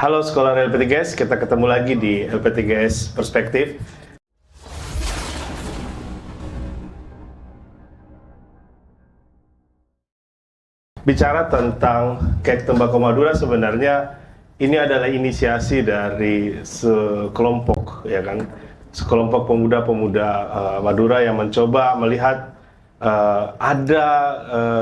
Halo Sekolah LP3S, kita ketemu lagi di LP3S Perspektif. Bicara tentang kek tembakau Madura, sebenarnya ini adalah inisiasi dari sekelompok, ya kan, sekelompok pemuda-pemuda Madura yang mencoba melihat ada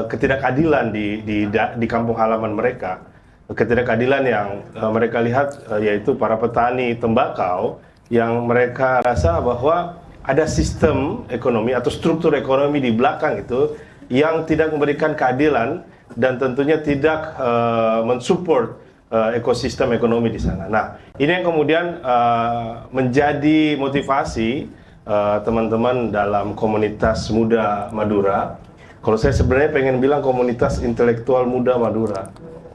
ketidakadilan di kampung halaman mereka. Ketidakadilan yang mereka lihat yaitu para petani tembakau yang mereka rasa bahwa ada sistem ekonomi atau struktur ekonomi di belakang itu yang tidak memberikan keadilan dan tentunya tidak mensupport ekosistem ekonomi di sana. Nah, ini yang kemudian menjadi motivasi teman-teman dalam komunitas muda Madura. Kalau saya sebenarnya pengen bilang komunitas intelektual muda Madura.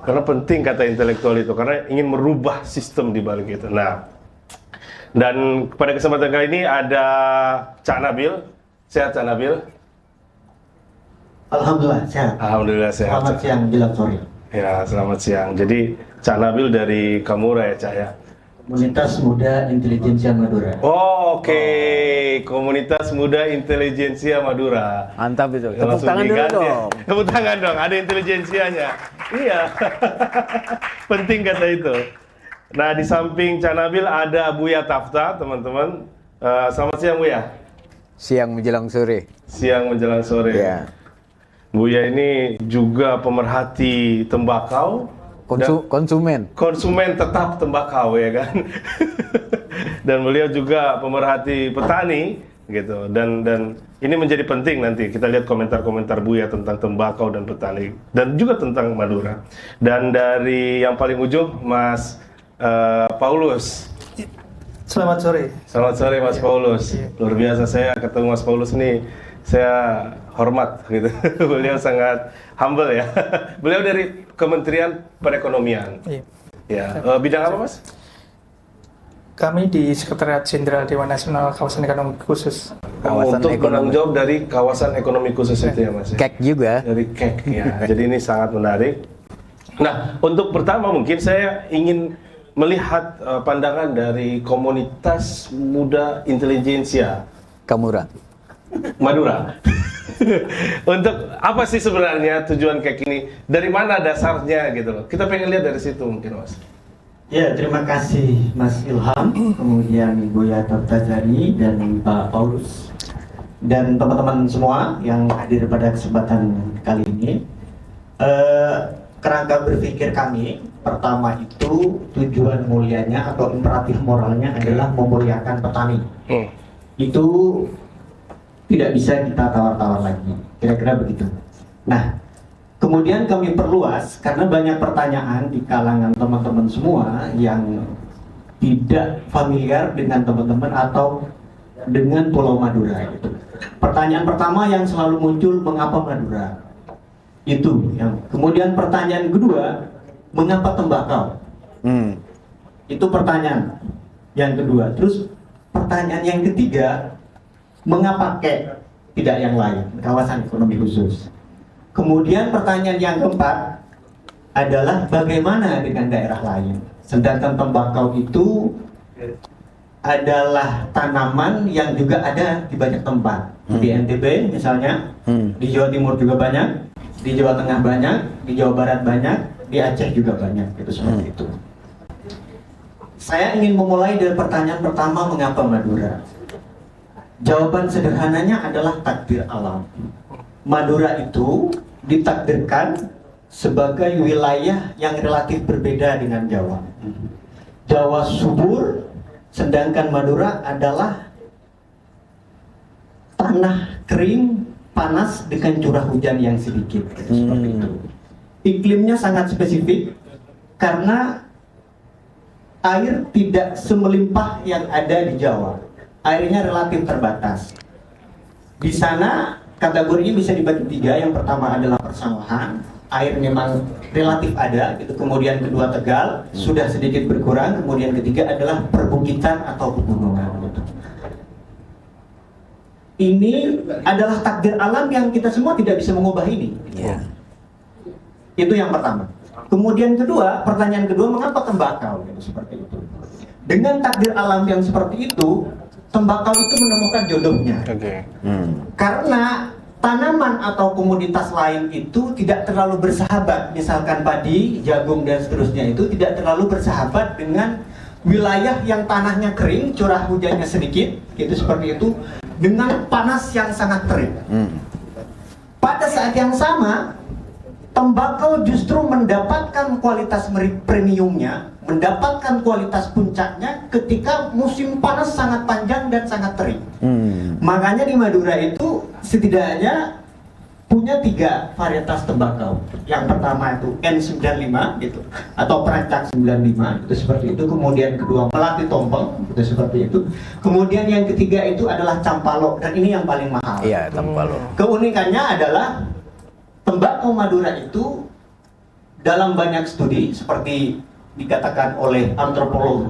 Karena penting kata intelektual itu, karena ingin merubah sistem di balik itu. Nah, dan pada kesempatan kali ini ada Cak Nabil. Sehat Cak Nabil? Alhamdulillah sehat. Alhamdulillah sehat. Selamat siang, jelang sore. Ya, selamat siang. Jadi Cak Nabil dari Kamura ya Cak ya? Komunitas Muda Intelijensia Madura. Oh, oke. Komunitas Muda Intelijensia Madura. Mantap itu. Tepuk Langsung tangan dulu diganti. dong. Tepuk tangan dong, ada intelijensianya. Iya. Penting kata itu. Nah, di samping Cak Nabil ada Buya Tafta, teman-teman. Selamat siang Buya. Siang menjelang sore. Siang menjelang sore. Ya. Buya ini juga pemerhati tembakau. Konsumen. Konsumen tetap tembakau, ya kan. Dan beliau juga pemerhati petani gitu, dan ini menjadi penting. Nanti kita lihat komentar-komentar Buya tentang tembakau dan petani dan juga tentang Madura. Dan dari yang paling ujung Mas Paulus. Selamat sore. Selamat sore Mas Paulus. Luar biasa, saya ketemu Mas Paulus nih, saya hormat gitu. Beliau sangat humble ya. Beliau dari Kementerian Perekonomian. Iya. Ya, bidang apa Mas? Kami di Sekretariat Jenderal Dewan Nasional Kawasan Ekonomi Khusus. Kawasan Untuk ekonomi. bertanggung jawab dari kawasan ekonomi khusus itu ya Mas. Ya? Kek juga. Dari kek ya. Jadi ini sangat menarik. Nah, untuk pertama mungkin saya ingin melihat pandangan dari komunitas muda intelijensia Kamura. Madura. Untuk apa sih sebenarnya tujuan kek ini? Dari mana dasarnya gitu loh. Kita pengen lihat dari situ mungkin Mas. Ya, terima kasih Mas Ilham, kemudian Buya Taftajani dan Pak Paulus dan teman-teman semua yang hadir pada kesempatan kali ini. Kerangka berpikir kami pertama itu tujuan mulianya atau imperatif moralnya adalah memuliakan petani. Itu tidak bisa kita tawar-tawar lagi, kira-kira begitu. Nah, kemudian kami perluas karena banyak pertanyaan di kalangan teman-teman semua yang tidak familiar dengan teman-teman atau dengan Pulau Madura itu. Pertanyaan pertama yang selalu muncul, mengapa Madura? Itu yang. Kemudian pertanyaan kedua, mengapa tembakau? Itu pertanyaan yang kedua. Terus pertanyaan yang ketiga, mengapa kek tidak yang lain, kawasan ekonomi khusus? Kemudian pertanyaan yang keempat adalah bagaimana dengan daerah lain? Sedangkan tembakau itu adalah tanaman yang juga ada di banyak tempat. Di NTB misalnya, di Jawa Timur juga banyak, di Jawa Tengah banyak, di Jawa Barat banyak, di Aceh juga banyak, itu seperti itu. Saya ingin memulai dari pertanyaan pertama, mengapa Madura? Jawaban sederhananya adalah takdir alam. Madura itu ditakdirkan sebagai wilayah yang relatif berbeda dengan Jawa. Jawa subur, sedangkan Madura adalah tanah kering, panas dengan curah hujan yang sedikit. Seperti itu. Iklimnya sangat spesifik karena air tidak semelimpah yang ada di Jawa. Airnya relatif terbatas. Di sana kategorinya bisa dibagi tiga. Yang pertama adalah persawahan. Air memang relatif ada, gitu. Kemudian kedua tegal, sudah sedikit berkurang. Kemudian ketiga adalah perbukitan atau pegunungan. Gitu. Ini adalah takdir alam yang kita semua tidak bisa mengubah ini. Yeah. Itu yang pertama. Kemudian kedua, pertanyaan kedua, mengapa tembakau? Gitu, seperti itu. Dengan takdir alam yang seperti itu, tembakau itu menemukan jodohnya. Karena tanaman atau komoditas lain itu tidak terlalu bersahabat. Misalkan padi, jagung dan seterusnya itu tidak terlalu bersahabat dengan wilayah yang tanahnya kering, curah hujannya sedikit, gitu seperti itu, dengan panas yang sangat terik. Pada saat yang sama, tembakau justru mendapatkan kualitas premiumnya, mendapatkan kualitas puncaknya ketika musim panas sangat panjang dan sangat terik. Makanya di Madura itu setidaknya punya 3 varietas tembakau. Yang pertama itu N95 gitu, atau Perancang 95 itu seperti itu. Kemudian kedua Melati Tompeng itu seperti itu. Kemudian yang ketiga itu adalah Campalo, dan ini yang paling mahal. Iya, Campalo. Keunikannya adalah tembakau Madura itu dalam banyak studi seperti dikatakan oleh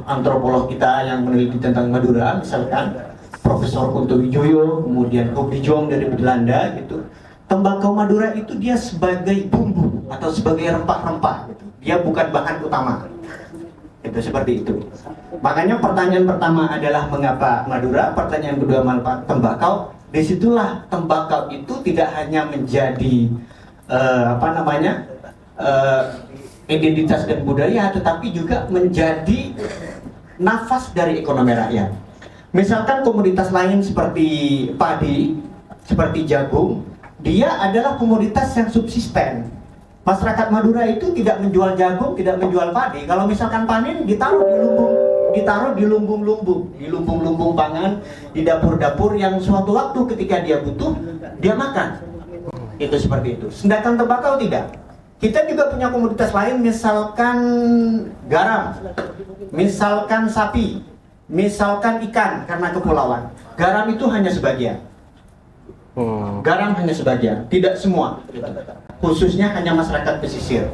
antropolog kita yang meneliti tentang Madura, misalkan Profesor Kunto Wijoyo, kemudian Hobi Jong dari Belanda gitu. Tembakau Madura itu dia sebagai bumbu atau sebagai rempah-rempah gitu. Dia bukan bahan utama. Itu seperti itu. Makanya pertanyaan pertama adalah mengapa Madura, pertanyaan kedua mengapa tembakau. Disitulah tembakau itu tidak hanya menjadi identitas dan budaya, tetapi juga menjadi nafas dari ekonomi rakyat. Misalkan komoditas lain seperti padi, seperti jagung, dia adalah komoditas yang subsisten. Masyarakat Madura itu tidak menjual jagung, tidak menjual padi. Kalau misalkan panen, ditaruh di lumbung-lumbung pangan, di dapur-dapur yang suatu waktu ketika dia butuh, dia makan. Itu seperti itu. Sedangkan tembakau tidak. Kita juga punya komoditas lain, misalkan garam, misalkan sapi, misalkan ikan karena kepulauan. Garam itu hanya sebagian. Garam hanya sebagian, tidak semua. Khususnya hanya masyarakat pesisir.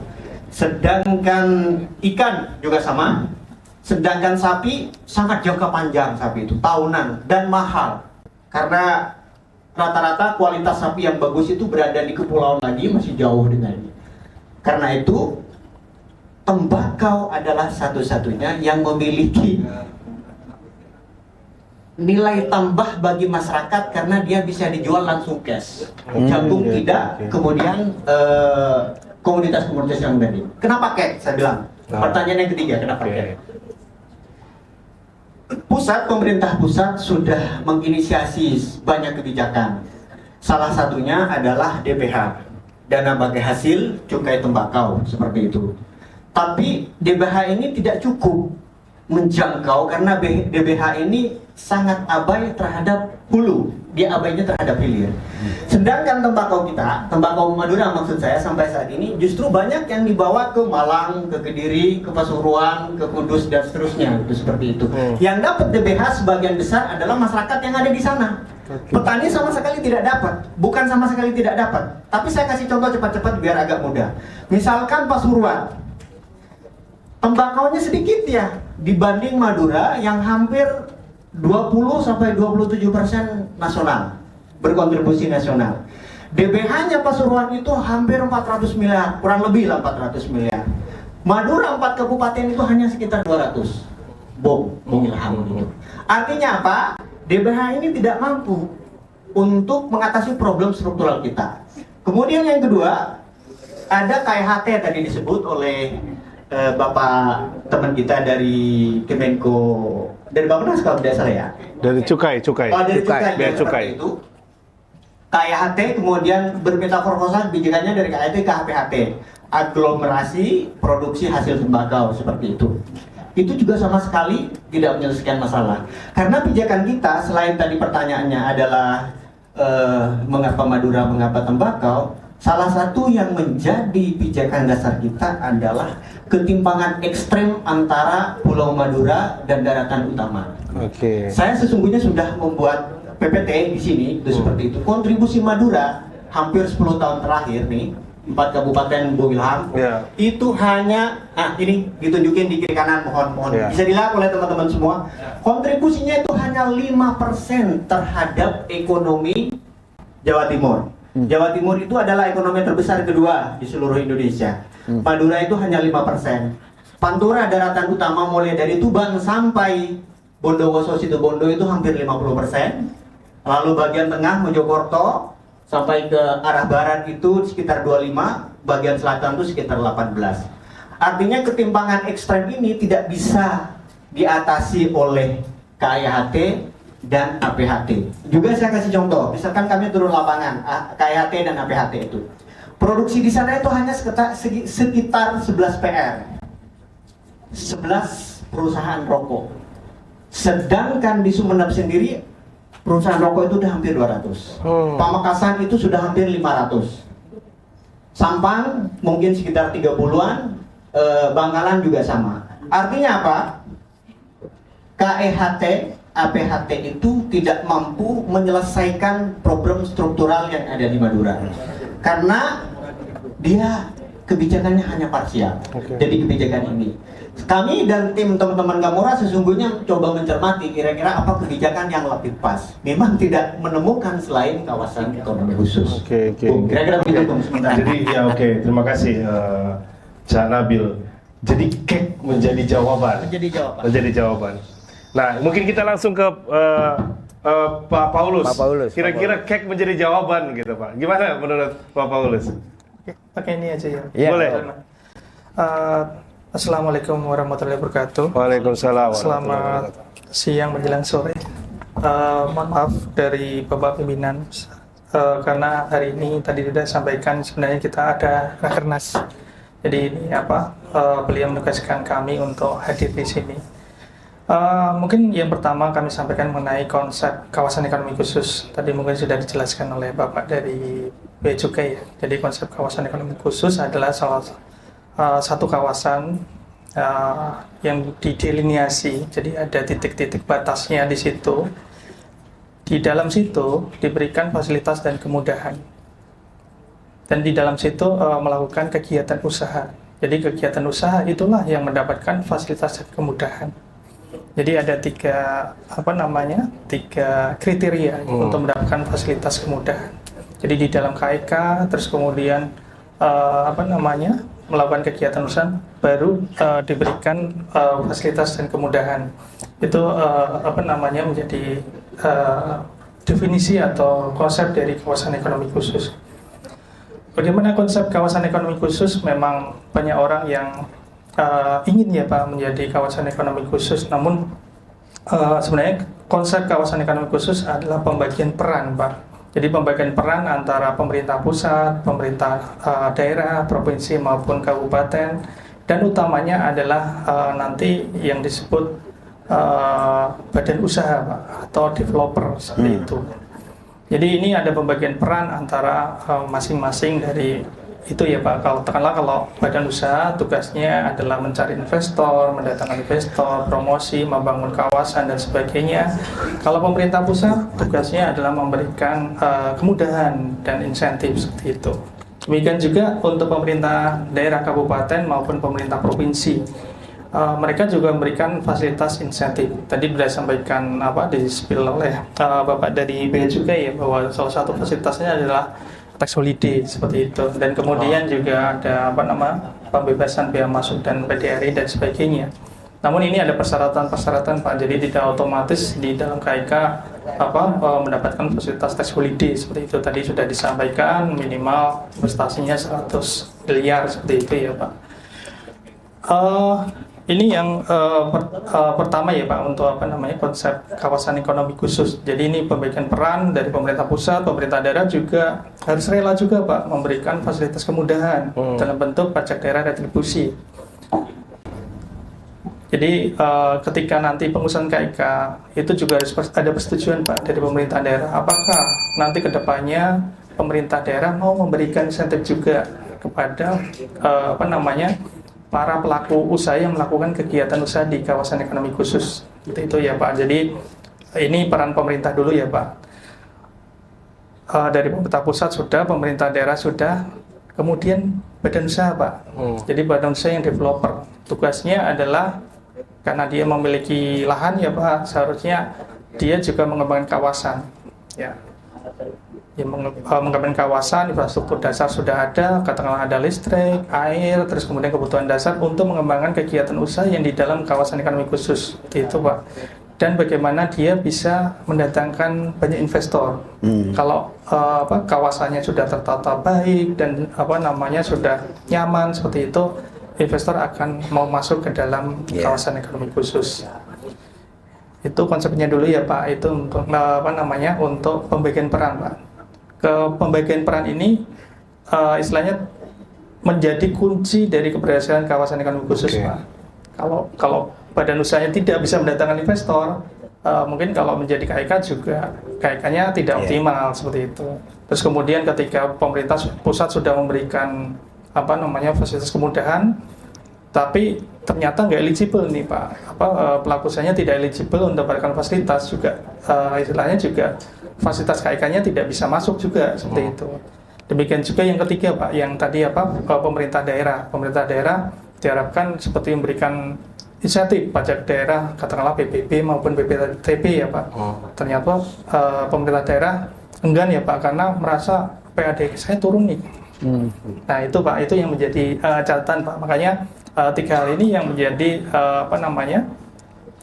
Sedangkan ikan juga sama. Sedangkan sapi sangat jangka panjang, sapi itu tahunan dan mahal. Karena rata-rata kualitas sapi yang bagus itu berada di kepulauan lagi, masih jauh dengannya. Karena itu tembakau adalah satu-satunya yang memiliki nilai tambah bagi masyarakat karena dia bisa dijual langsung cash. Jagung tidak, kemudian komoditas-komoditas yang tadi. Kenapa kek? Saya bilang. Pertanyaan yang ketiga, kenapa kek? Pemerintah pusat sudah menginisiasi banyak kebijakan. Salah satunya adalah DBH, dana bagi hasil cukai tembakau, seperti itu. Tapi DBH ini tidak cukup menjangkau karena DBH ini sangat abai terhadap hulu, dia abainya terhadap hilir. Sedangkan tembakau kita, tembakau Madura maksud saya sampai saat ini justru banyak yang dibawa ke Malang, ke Kediri, ke Pasuruan, ke Kudus dan seterusnya, itu seperti itu. Yang dapat DBH sebagian besar adalah masyarakat yang ada di sana. Petani sama sekali tidak dapat, bukan sama sekali tidak dapat. Tapi saya kasih contoh cepat-cepat biar agak mudah. Misalkan Pasuruan, tembakaunya sedikit ya dibanding Madura yang hampir 20-27% nasional, berkontribusi nasional. DBH-nya Pasuruan itu hampir 400 miliar, kurang lebih lah 400 miliar. Madura 4 kabupaten itu hanya sekitar 200. Bung Ilham gitu. Artinya apa? DBH ini tidak mampu untuk mengatasi problem struktural kita. Kemudian yang kedua, ada KHT tadi disebut oleh Bapak teman kita dari Kemenko, dari Bappenas kalau tidak salah ya. Dari cukai. Oh, dari cukai. Biaya cukai. Itu KHT kemudian bermetamorfosa kebijakannya dari KHT ke HPHT, aglomerasi produksi hasil tembakau, seperti itu. Itu juga sama sekali tidak menyelesaikan masalah. Karena pijakan kita selain tadi pertanyaannya adalah mengapa Madura, mengapa tembakau, salah satu yang menjadi pijakan dasar kita adalah ketimpangan ekstrem antara Pulau Madura dan daratan utama. Saya sesungguhnya sudah membuat PPT di sini, itu seperti itu. Kontribusi Madura hampir 10 tahun terakhir nih, 4 kabupaten Bung Ilham, itu hanya, ini ditunjukin di kiri kanan, mohon bisa dilihat oleh teman-teman semua. Kontribusinya itu hanya 5% terhadap ekonomi Jawa Timur. Jawa Timur itu adalah ekonomi terbesar kedua di seluruh Indonesia. Madura itu hanya 5%. Pantura daratan utama mulai dari Tuban sampai Bondowoso Situbondo itu hampir 50%. Lalu bagian tengah Mojokerto sampai ke arah barat itu sekitar 25, bagian selatan itu sekitar 18. Artinya ketimpangan ekstrem ini tidak bisa diatasi oleh KIHT dan APHT. Juga saya kasih contoh, misalkan kami turun lapangan, KIHT dan APHT itu. Produksi di sana itu hanya sekitar 11 PR. 11 perusahaan rokok. Sedangkan di Sumeneb sendiri, perusahaan rokok itu sudah hampir 200. Pamekasan itu sudah hampir 500. Sampang mungkin sekitar 30-an, Bangkalan juga sama. Artinya apa? KEHT, APHT itu tidak mampu menyelesaikan problem struktural yang ada di Madura. Karena dia kebijakannya hanya parsial. Jadi kebijakan ini. Kami dan tim teman-teman Gamora sesungguhnya coba mencermati kira-kira apa kebijakan yang lebih pas. Memang tidak menemukan selain kawasan ekonomi khusus. Kira-kira begitu, Bung. Jadi ya terima kasih Cak Nabil. Jadi kek menjadi jawaban. Menjadi jawaban. Nah, mungkin kita langsung ke Pak Paulus. Pak Paulus. Kira-kira kek menjadi jawaban gitu, Pak. Gimana menurut Pak Paulus? Oke, pakai ini aja ya. Iya. Boleh. Assalamualaikum warahmatullahi wabarakatuh. Waalaikumsalam. Selamat siang menjelang sore. Mohon maaf dari Bapak pimpinan karena hari ini tadi sudah sampaikan sebenarnya kita ada rakernas. Jadi ini beliau menugaskan kami untuk hadir di sini. Mungkin yang pertama kami sampaikan mengenai konsep kawasan ekonomi khusus. Tadi mungkin sudah dijelaskan oleh Bapak dari Bea Cukai ya. Jadi konsep kawasan ekonomi khusus adalah satu kawasan yang didelineasi. Jadi ada titik-titik batasnya di situ. Di dalam situ diberikan fasilitas dan kemudahan. Dan di dalam situ melakukan kegiatan usaha. Jadi kegiatan usaha itulah yang mendapatkan fasilitas dan kemudahan. Jadi ada tiga kriteria untuk mendapatkan fasilitas kemudahan. Jadi di dalam KIK, terus kemudian melakukan kegiatan usaha baru diberikan fasilitas dan kemudahan. Itu menjadi definisi atau konsep dari kawasan ekonomi khusus. Bagaimana konsep kawasan ekonomi khusus? Memang banyak orang yang ingin ya Pak menjadi kawasan ekonomi khusus, namun sebenarnya konsep kawasan ekonomi khusus adalah pembagian peran Pak. Jadi pembagian peran antara pemerintah pusat, pemerintah daerah, provinsi maupun kabupaten, dan utamanya adalah nanti yang disebut badan usaha Pak, atau developer seperti itu. Jadi ini ada pembagian peran antara masing-masing dari itu ya Pak. Kalau badan usaha tugasnya adalah mencari investor, mendatangkan investor, promosi, membangun kawasan dan sebagainya. Kalau pemerintah pusat tugasnya adalah memberikan kemudahan dan insentif seperti itu. Demikian juga untuk pemerintah daerah kabupaten maupun pemerintah provinsi. Mereka juga memberikan fasilitas insentif. Tadi sudah sampaikan di-spill oleh Bapak dari Bea Cukai ya, bahwa salah satu fasilitasnya adalah tax holiday seperti itu, dan kemudian juga ada pembebasan bea masuk dan PDRI dan sebagainya. Namun ini ada persyaratan Pak, jadi tidak otomatis di dalam KIK mendapatkan fasilitas tax holiday seperti itu. Tadi sudah disampaikan minimal investasinya 100 miliar seperti itu ya Pak. Ini yang pertama ya Pak, untuk konsep kawasan ekonomi khusus. Jadi ini pembagian peran dari pemerintah pusat, pemerintah daerah juga harus rela juga Pak memberikan fasilitas kemudahan dalam bentuk pajak daerah retribusi. Jadi ketika nanti pengusulan KIK itu juga harus ada persetujuan Pak dari pemerintah daerah. Apakah nanti kedepannya pemerintah daerah mau memberikan insentif juga kepada para pelaku usaha yang melakukan kegiatan usaha di kawasan ekonomi khusus. Itu ya Pak. Jadi ini peran pemerintah dulu ya Pak. Dari pemerintah pusat sudah, pemerintah daerah sudah, kemudian badan usaha Pak. Jadi badan usaha yang developer. Tugasnya adalah karena dia memiliki lahan ya Pak, seharusnya dia juga mengembangkan kawasan. Ya. Ya, mengembangkan kawasan, infrastruktur dasar sudah ada, katakanlah ada listrik, air, terus kemudian kebutuhan dasar untuk mengembangkan kegiatan usaha yang di dalam kawasan ekonomi khusus, itu Pak. Dan bagaimana dia bisa mendatangkan banyak investor. Kalau kawasannya sudah tertata baik dan sudah nyaman seperti itu, investor akan mau masuk ke dalam kawasan ekonomi khusus. Itu konsepnya dulu ya Pak. Itu untuk untuk pembagian peran Pak. Pembagian peran ini istilahnya menjadi kunci dari keberhasilan kawasan ekonomi khusus Pak. Kalau badan usahanya tidak bisa mendatangkan investor, mungkin kalau menjadi KIK juga KIK-nya tidak optimal seperti itu. Terus kemudian ketika pemerintah pusat sudah memberikan fasilitas kemudahan, tapi ternyata nggak eligible nih Pak, pelaku usahanya tidak eligible untuk mendapatkan fasilitas juga, istilahnya juga fasilitas KIK-nya tidak bisa masuk juga seperti itu. Demikian juga yang ketiga Pak, yang tadi pemerintah daerah diharapkan seperti memberikan insentif pajak daerah, katakanlah PPB maupun BPTB ya Pak. Ternyata pemerintah daerah enggan ya Pak, karena merasa PAD saya turun nih. Nah itu Pak, itu yang menjadi catatan Pak. Makanya 3 hal ini yang menjadi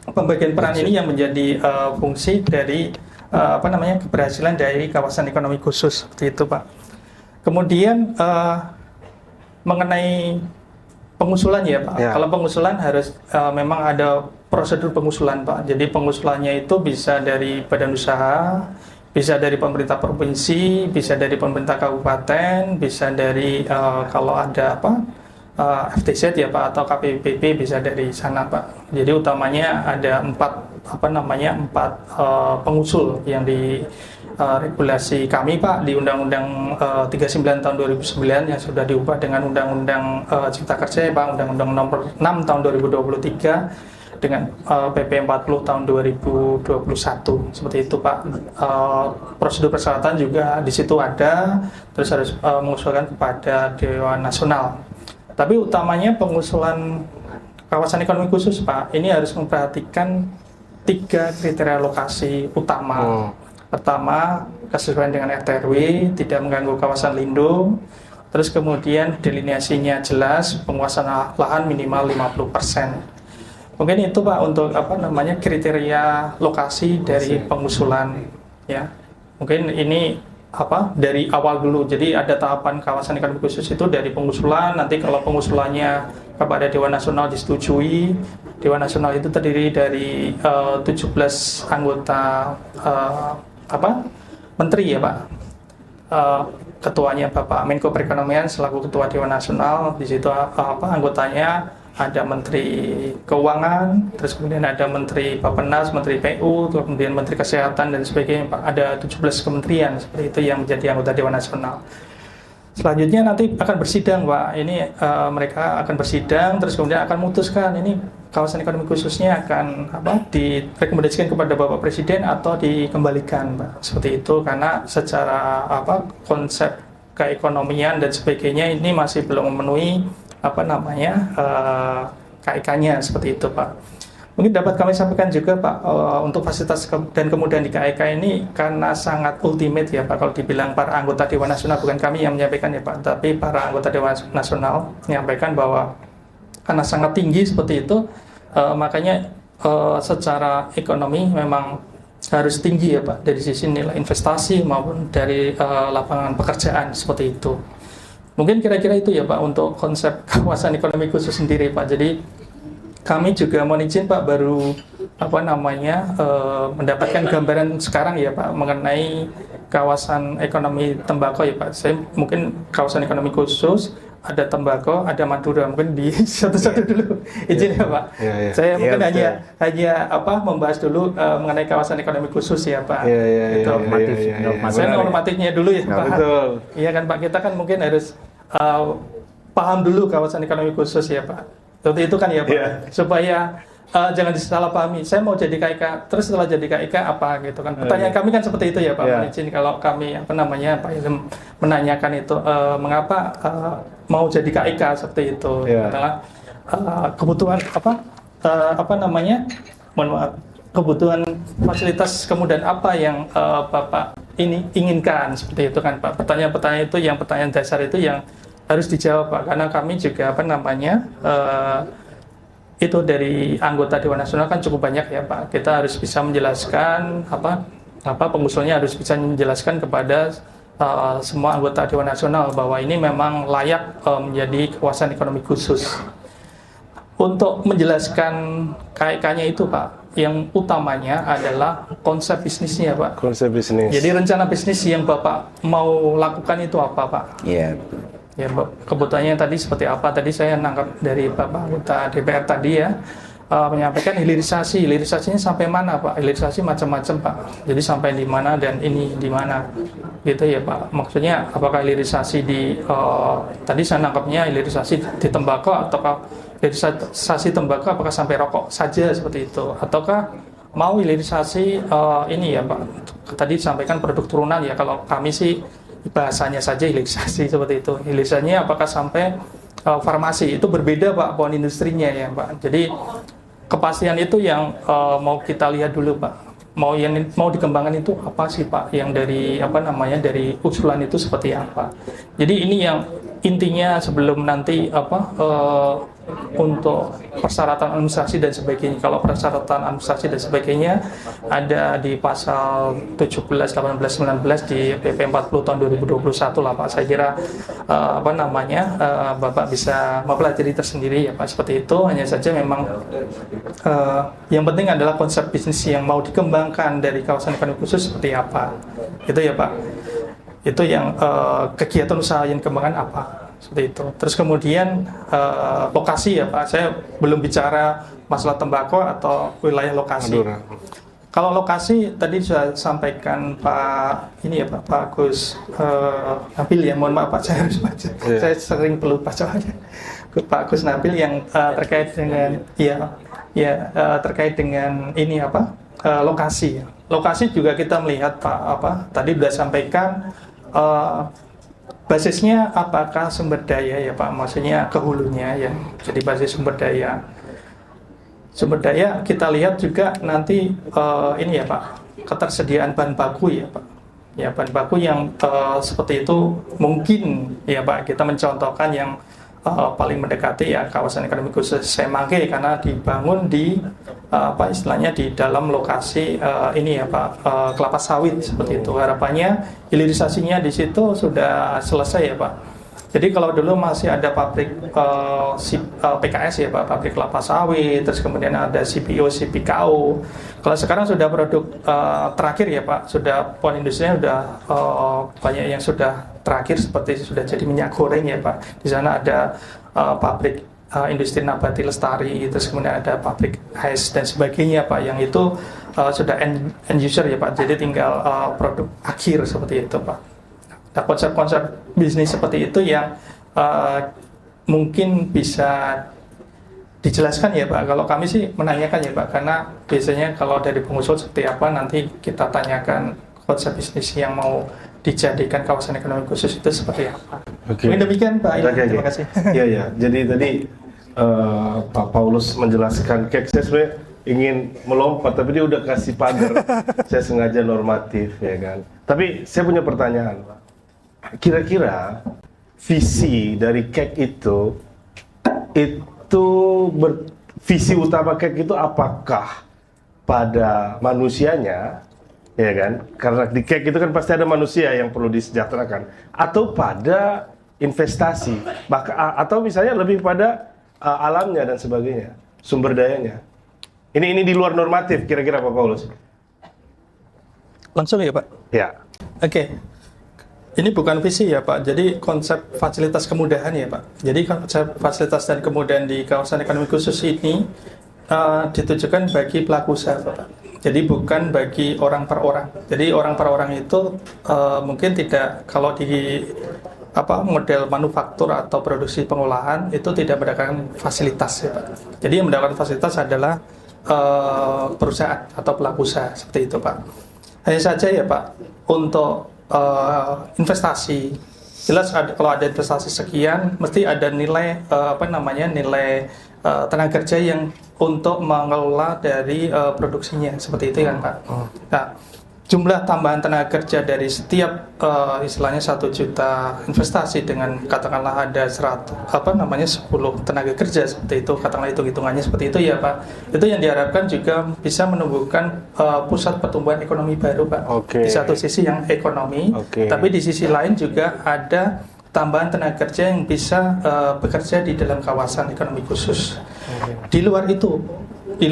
pembagian peran ini yang menjadi fungsi dari keberhasilan dari kawasan ekonomi khusus seperti itu Pak. Kemudian mengenai pengusulan ya Pak. Kalau pengusulan harus memang ada prosedur pengusulan Pak. Jadi pengusulannya itu bisa dari badan usaha, bisa dari pemerintah provinsi, bisa dari pemerintah kabupaten, bisa dari kalau ada FTZ ya Pak atau KPPB bisa dari sana Pak. Jadi utamanya ada 4 pengusul yang di regulasi kami Pak di Undang-Undang 39 tahun 2009 yang sudah diubah dengan Undang-Undang Cipta Kerja ya Pak, Undang-Undang nomor 6 tahun 2023 dengan PP 40 tahun 2021 seperti itu Pak. Prosedur persyaratan juga di situ ada, terus harus mengusulkan kepada Dewan Nasional. Tapi utamanya pengusulan kawasan ekonomi khusus Pak, ini harus memperhatikan 3 kriteria lokasi utama. Pertama, kesesuaian dengan RT/RW, tidak mengganggu kawasan lindung. Terus kemudian delineasinya jelas, penguasaan lahan minimal 50%. Mungkin itu Pak untuk kriteria lokasi dari pengusulan ya. Mungkin ini dari awal dulu. Jadi ada tahapan kawasan ekonomi khusus itu dari pengusulan. Nanti kalau pengusulannya kepada Dewan Nasional disetujui, Dewan Nasional itu terdiri dari 17 anggota menteri ya Pak. Ketuanya Bapak Menko Perekonomian selaku Ketua Dewan Nasional. Di situ anggotanya ada Menteri Keuangan, terus kemudian ada Menteri Bappenas, Menteri PU, kemudian Menteri Kesehatan dan sebagainya Pak. Ada 17 kementerian seperti itu yang menjadi anggota Dewan Nasional. Selanjutnya nanti akan bersidang Pak. Ini mereka akan bersidang, terus kemudian akan memutuskan ini kawasan ekonomi khususnya akan direkomendasikan kepada Bapak Presiden atau dikembalikan Pak. Seperti itu karena secara konsep keekonomian dan sebagainya ini masih belum memenuhi KIK-nya seperti itu Pak. Mungkin dapat kami sampaikan juga Pak, untuk fasilitas dan kemudahan di KIK ini karena sangat ultimate ya Pak, kalau dibilang para anggota Dewan Nasional, bukan kami yang menyampaikan ya Pak, tapi para anggota Dewan Nasional menyampaikan bahwa karena sangat tinggi seperti itu, makanya secara ekonomi memang harus tinggi ya Pak, dari sisi nilai investasi maupun dari lapangan pekerjaan seperti itu. Mungkin kira-kira itu ya Pak untuk konsep kawasan ekonomi khusus sendiri Pak. Jadi kami juga mohon izin Pak baru mendapatkan gambaran sekarang ya Pak mengenai kawasan ekonomi tembakau ya Pak. Saya mungkin kawasan ekonomi khusus ada tembakau, ada Madura, mungkin di satu-satu dulu izin ya Pak. Saya mungkin hanya membahas dulu mengenai kawasan ekonomi khusus ya Pak. Saya normatifnya dulu ya Pak. Iya kan Pak, kita kan mungkin harus paham dulu kawasan ekonomi khusus ya Pak. Seperti itu kan ya Pak, supaya jangan disalahpahami. Saya mau jadi KIK, terus setelah jadi KIK apa gitu kan? Pertanyaan kami kan seperti itu ya Pak. Mohon izin kalau kami Pak Ilham menanyakan itu mengapa mau jadi KIK seperti itu? Adalah kebutuhan kebutuhan fasilitas kemudahan apa yang Bapak ini inginkan seperti itu kan Pak. Pertanyaan-pertanyaan itu yang pertanyaan dasar itu yang harus dijawab Pak, karena kami juga itu dari anggota Dewan Nasional kan cukup banyak ya Pak. Kita harus bisa menjelaskan pengusulnya harus bisa menjelaskan kepada semua anggota Dewan Nasional bahwa ini memang layak menjadi kawasan ekonomi khusus. Untuk menjelaskan KEK-nya itu Pak, yang utamanya adalah konsep bisnisnya Pak. Konsep bisnis. Jadi rencana bisnis yang Bapak mau lakukan itu apa Pak? Iya. Ya, kebutuhannya tadi seperti apa? Tadi saya nangkap dari Bapak anggota DPR tadi ya, menyampaikan hilirisasi. Hilirisasinya sampai mana Pak? Hilirisasi macam-macam Pak. Jadi sampai di mana dan ini di mana, gitu ya Pak. Maksudnya apakah hilirisasi tadi saya nangkapnya hilirisasi di tembakau ataukah hilirisasi tembakau apakah sampai rokok saja seperti itu? Ataukah mau hilirisasi ini ya Pak? Tadi disampaikan produk turunan ya. Kalau kami sih bahasanya saja hilirisasi seperti itu. Hilirisasinya apakah sampai farmasi? Itu berbeda Pak, pohon industrinya ya Pak. Jadi kepastian itu yang mau kita lihat dulu Pak. Mau dikembangkan itu apa sih Pak? Yang dari usulan itu seperti apa? Jadi ini yang intinya sebelum nanti untuk persyaratan administrasi dan sebagainya. Kalau persyaratan administrasi dan sebagainya ada di pasal 17, 18, 19 di PP 40 tahun 2021 lah Pak. Saya kira Bapak bisa mempelajari tersendiri ya Pak, seperti itu. Hanya saja memang yang penting adalah konsep bisnis yang mau dikembangkan dari kawasan ekonomi khusus seperti apa. Itu ya Pak. Itu yang kegiatan usaha yang dikembangkan apa. Seperti itu. Terus kemudian lokasi ya Pak, saya belum bicara masalah tembakau atau wilayah lokasi. Madura. Kalau lokasi tadi sudah sampaikan Pak Agus Nabil ya, mohon maaf Pak, saya harus baca. Yeah. Saya sering pelupa soalnya. Pak Agus Nabil yang terkait dengan terkait dengan ini lokasi. Lokasi juga kita melihat Pak tadi sudah sampaikan basisnya apakah sumber daya ya Pak, maksudnya ke hulunya ya, jadi basis sumber daya. Sumber daya kita lihat juga nanti ini ya Pak, ketersediaan bahan baku ya Pak. Ya, bahan baku yang seperti itu mungkin ya Pak, kita mencontohkan yang paling mendekati ya kawasan ekonomi khusus Semangge, karena dibangun di istilahnya di dalam lokasi ini ya Pak, kelapa sawit seperti itu. Harapannya hilirisasinya di situ sudah selesai ya Pak. Jadi kalau dulu masih ada pabrik PKS ya Pak, pabrik kelapa sawit, terus kemudian ada CPO, CPKO. Kalau sekarang sudah produk terakhir ya Pak, sudah pohon industrinya sudah banyak yang sudah terakhir seperti sudah jadi minyak goreng ya Pak. Di sana ada pabrik industri nabati lestari, terus kemudian ada pabrik es dan sebagainya Pak, yang itu sudah end user ya Pak. Jadi tinggal produk akhir seperti itu Pak. Nah, konsep-konsep bisnis seperti itu yang mungkin bisa dijelaskan ya Pak. Kalau kami sih menanyakan ya Pak, karena biasanya kalau dari pengusul seperti apa nanti kita tanyakan konsep bisnis yang mau dijadikan kawasan ekonomi khusus itu seperti apa. Okay. Mungkin demikian Pak. Terima kasih. Iya. Jadi tadi Pak Paulus menjelaskan saya sebenarnya ingin melompat, tapi dia udah kasih pagar. Saya sengaja normatif ya kan. Tapi saya punya pertanyaan Pak. Kira-kira visi dari KEK itu visi utama KEK itu apakah pada manusianya, ya kan? Karena di KEK itu kan pasti ada manusia yang perlu disejahterakan, atau pada investasi, atau misalnya lebih pada alamnya dan sebagainya, sumber dayanya. Ini di luar normatif kira-kira Pak Paulus. Langsung ya Pak. Ya. Oke. Ini bukan visi ya Pak, jadi konsep fasilitas kemudahan ya Pak. Jadi konsep fasilitas dan kemudahan di kawasan ekonomi khusus ini ditujukan bagi pelaku usaha Pak. Jadi bukan bagi orang per orang. Jadi orang per orang itu mungkin tidak, kalau di model manufaktur atau produksi pengolahan itu tidak mendapatkan fasilitas ya Pak. Jadi yang mendapatkan fasilitas adalah perusahaan atau pelaku usaha seperti itu Pak. Hanya saja ya Pak, untuk investasi jelas kalau ada investasi sekian mesti ada nilai nilai tenaga kerja yang untuk mengelola dari produksinya seperti itu kan Pak. Nah, jumlah tambahan tenaga kerja dari setiap istilahnya 1 juta investasi dengan katakanlah ada 10 tenaga kerja seperti itu, katakanlah hitungannya seperti itu ya Pak. Itu yang diharapkan juga bisa menumbuhkan pusat pertumbuhan ekonomi baru Pak. Di satu sisi yang ekonomi, tapi di sisi lain juga ada tambahan tenaga kerja yang bisa bekerja di dalam kawasan ekonomi khusus. Di luar itu di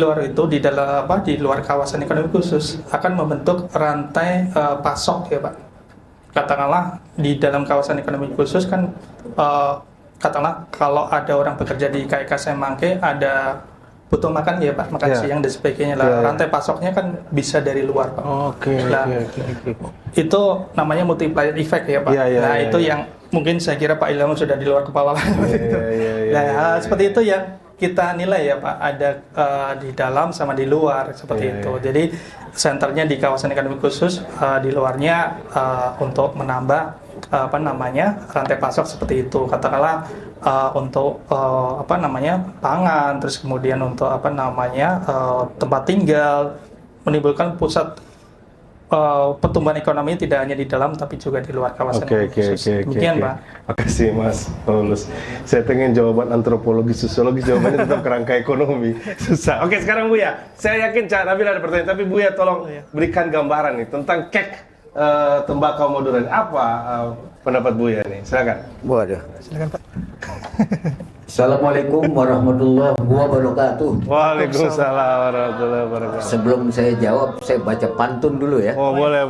luar kawasan ekonomi khusus akan membentuk rantai pasok ya Pak. Katakanlah di dalam kawasan ekonomi khusus kan katakanlah kalau ada orang bekerja di KIK Semangke ada butuh makan ya Pak, makan siang dan sebagainya lah. Rantai pasoknya kan bisa dari luar Pak. Itu namanya multiplier effect ya Pak. Itu yang mungkin saya kira Pak Ilham sudah di luar kepala. Seperti itu yang kita nilai ya Pak, ada di dalam sama di luar seperti itu. Jadi senternya di kawasan ekonomi khusus, di luarnya untuk menambah rantai pasok seperti itu. Katakanlah untuk pangan, terus kemudian untuk tempat tinggal, menimbulkan pusat pertumbuhan ekonomi tidak hanya di dalam tapi juga di luar kawasan. Demikian Pak. Makasih Mas Paulus. Saya pengen jawaban antropologi, sosiologi, jawabannya tetap kerangka ekonomi. Susah. Oke, sekarang Buya. Saya yakin Cak Nabil ada pertanyaan, tapi Buya tolong berikan gambaran nih tentang kek tembakau Madura. Apa pendapat Buya nih? Silakan. Waduh. Silakan Pak. Assalamualaikum warahmatullahi wabarakatuh. Waalaikumsalam warahmatullahi wabarakatuh. Sebelum saya jawab, saya baca pantun dulu ya. Oh, boleh.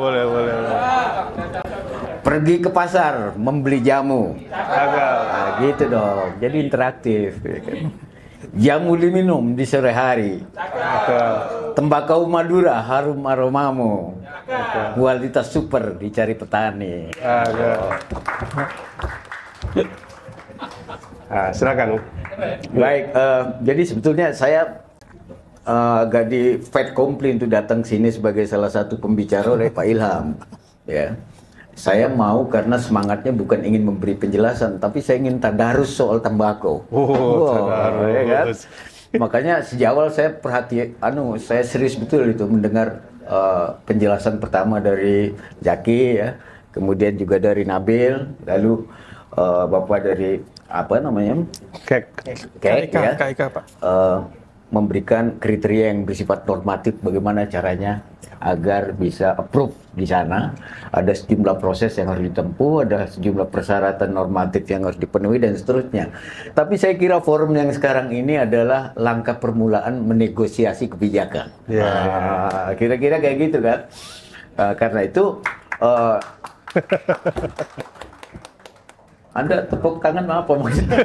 Pergi ke pasar membeli jamu. Nah, gitu dong. Jadi interaktif. Ya kan? Jamu diminum di sore hari. Tembakau Madura harum aromamu. Kualitas super dicari petani. Silakan. Baik, jadi sebetulnya saya agak di fait accompli untuk datang sini sebagai salah satu pembicara oleh Pak Ilham. Ya, saya mau karena semangatnya bukan ingin memberi penjelasan, tapi saya ingin tadarus soal tembakau. Tadarus. Ya kan? Makanya sejak awal saya saya serius betul itu mendengar penjelasan pertama dari Zaki ya, kemudian juga dari Nabil, lalu Bapak dari KIK Pak. Memberikan kriteria yang bersifat normatif bagaimana caranya agar bisa approve di sana. Ada sejumlah proses yang harus ditempuh, ada sejumlah persyaratan normatif yang harus dipenuhi dan seterusnya. Tapi saya kira forum yang sekarang ini adalah langkah permulaan menegosiasi kebijakan. Kira-kira kayak gitu kan. Karena itu Anda tepuk tangan apa maksudnya?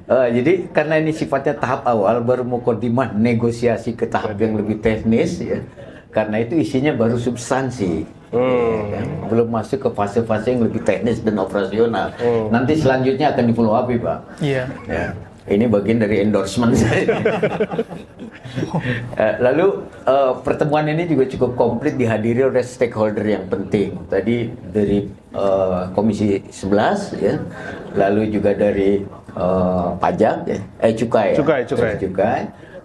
Jadi karena ini sifatnya tahap awal, baru mau kodimah negosiasi ke tahap yang lebih teknis ya. Karena itu isinya baru substansi. Ya, kan? Belum masuk ke fase-fase yang lebih teknis dan operasional. Nanti selanjutnya akan di follow up Pak. Iya. Ya. Ini bagian dari endorsement saya. Lalu pertemuan ini juga cukup komplit dihadiri oleh stakeholder yang penting. Tadi dari Komisi 11 ya, lalu juga dari pajak ya, cukai.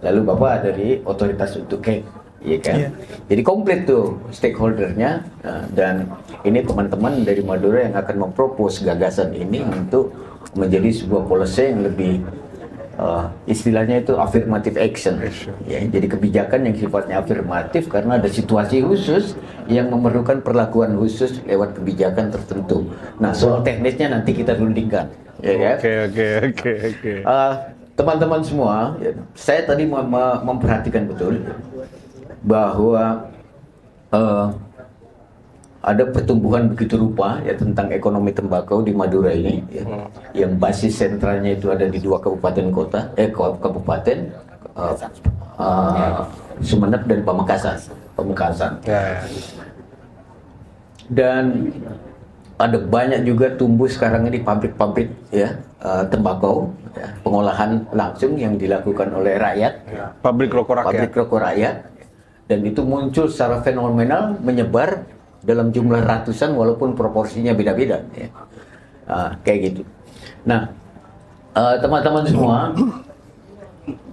Lalu Bapak dari otoritas untuk KEK, ya kan? Yeah. Jadi komplit tuh stakeholdernya dan ini teman-teman dari Madura yang akan mempropos gagasan ini untuk menjadi sebuah policy yang lebih istilahnya itu affirmative action. Ya, jadi kebijakan yang sifatnya afirmatif karena ada situasi khusus yang memerlukan perlakuan khusus lewat kebijakan tertentu. Nah, soal teknisnya nanti kita rundingkan. Ya, Oke. Teman-teman semua, ya, saya tadi memperhatikan betul bahwa ada pertumbuhan begitu rupa ya tentang ekonomi tembakau di Madura ini ya, yang basis sentralnya itu ada di 2 kabupaten kota, Sumeneb dan Pamekasan. Dan ada banyak juga tumbuh sekarang ini pabrik-pabrik ya tembakau ya, pengolahan langsung yang dilakukan oleh rakyat, pabrik rokok rakyat, dan itu muncul secara fenomenal menyebar dalam jumlah ratusan walaupun proporsinya beda-beda ya. Kayak gitu. Nah, teman-teman semua,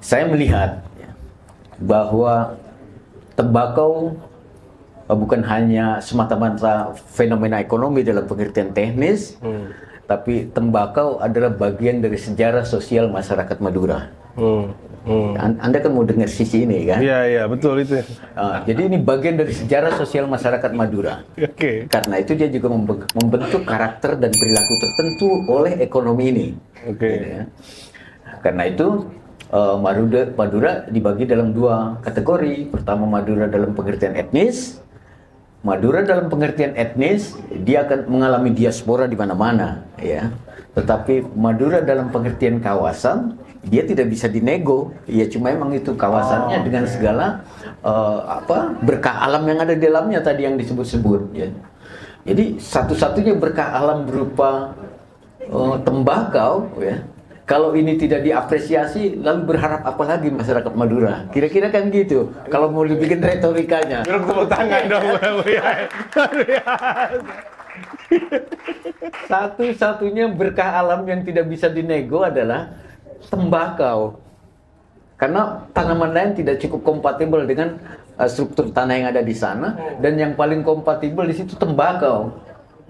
saya melihat ya, bahwa tembakau bukan hanya semata-mata fenomena ekonomi dalam pengertian teknis, tapi tembakau adalah bagian dari sejarah sosial masyarakat Madura. Anda kan mau dengar sisi ini kan? Iya, betul itu. Jadi ini bagian dari sejarah sosial masyarakat Madura. Oke. Karena itu dia juga membentuk karakter dan perilaku tertentu oleh ekonomi ini. Oke. Gitu ya. Karena itu Madura dibagi dalam dua kategori. Pertama, Madura dalam pengertian etnis. Madura dalam pengertian etnis, dia akan mengalami diaspora di mana-mana, ya. Tetapi Madura dalam pengertian kawasan, dia tidak bisa dinego. Ya cuma emang itu kawasannya dengan segala berkah alam yang ada di dalamnya tadi yang disebut-sebut, ya. Jadi satu-satunya berkah alam berupa tembakau, ya. Kalau ini tidak diapresiasi, lalu berharap apa lagi masyarakat Madura? Kira-kira kan gitu. Kalau mau dibikin retorikanya. Tepuk tangan dong. Satu-satunya berkah alam yang tidak bisa dinego adalah tembakau. Karena tanaman lain tidak cukup kompatibel dengan struktur tanah yang ada di sana, dan yang paling kompatibel di situ tembakau.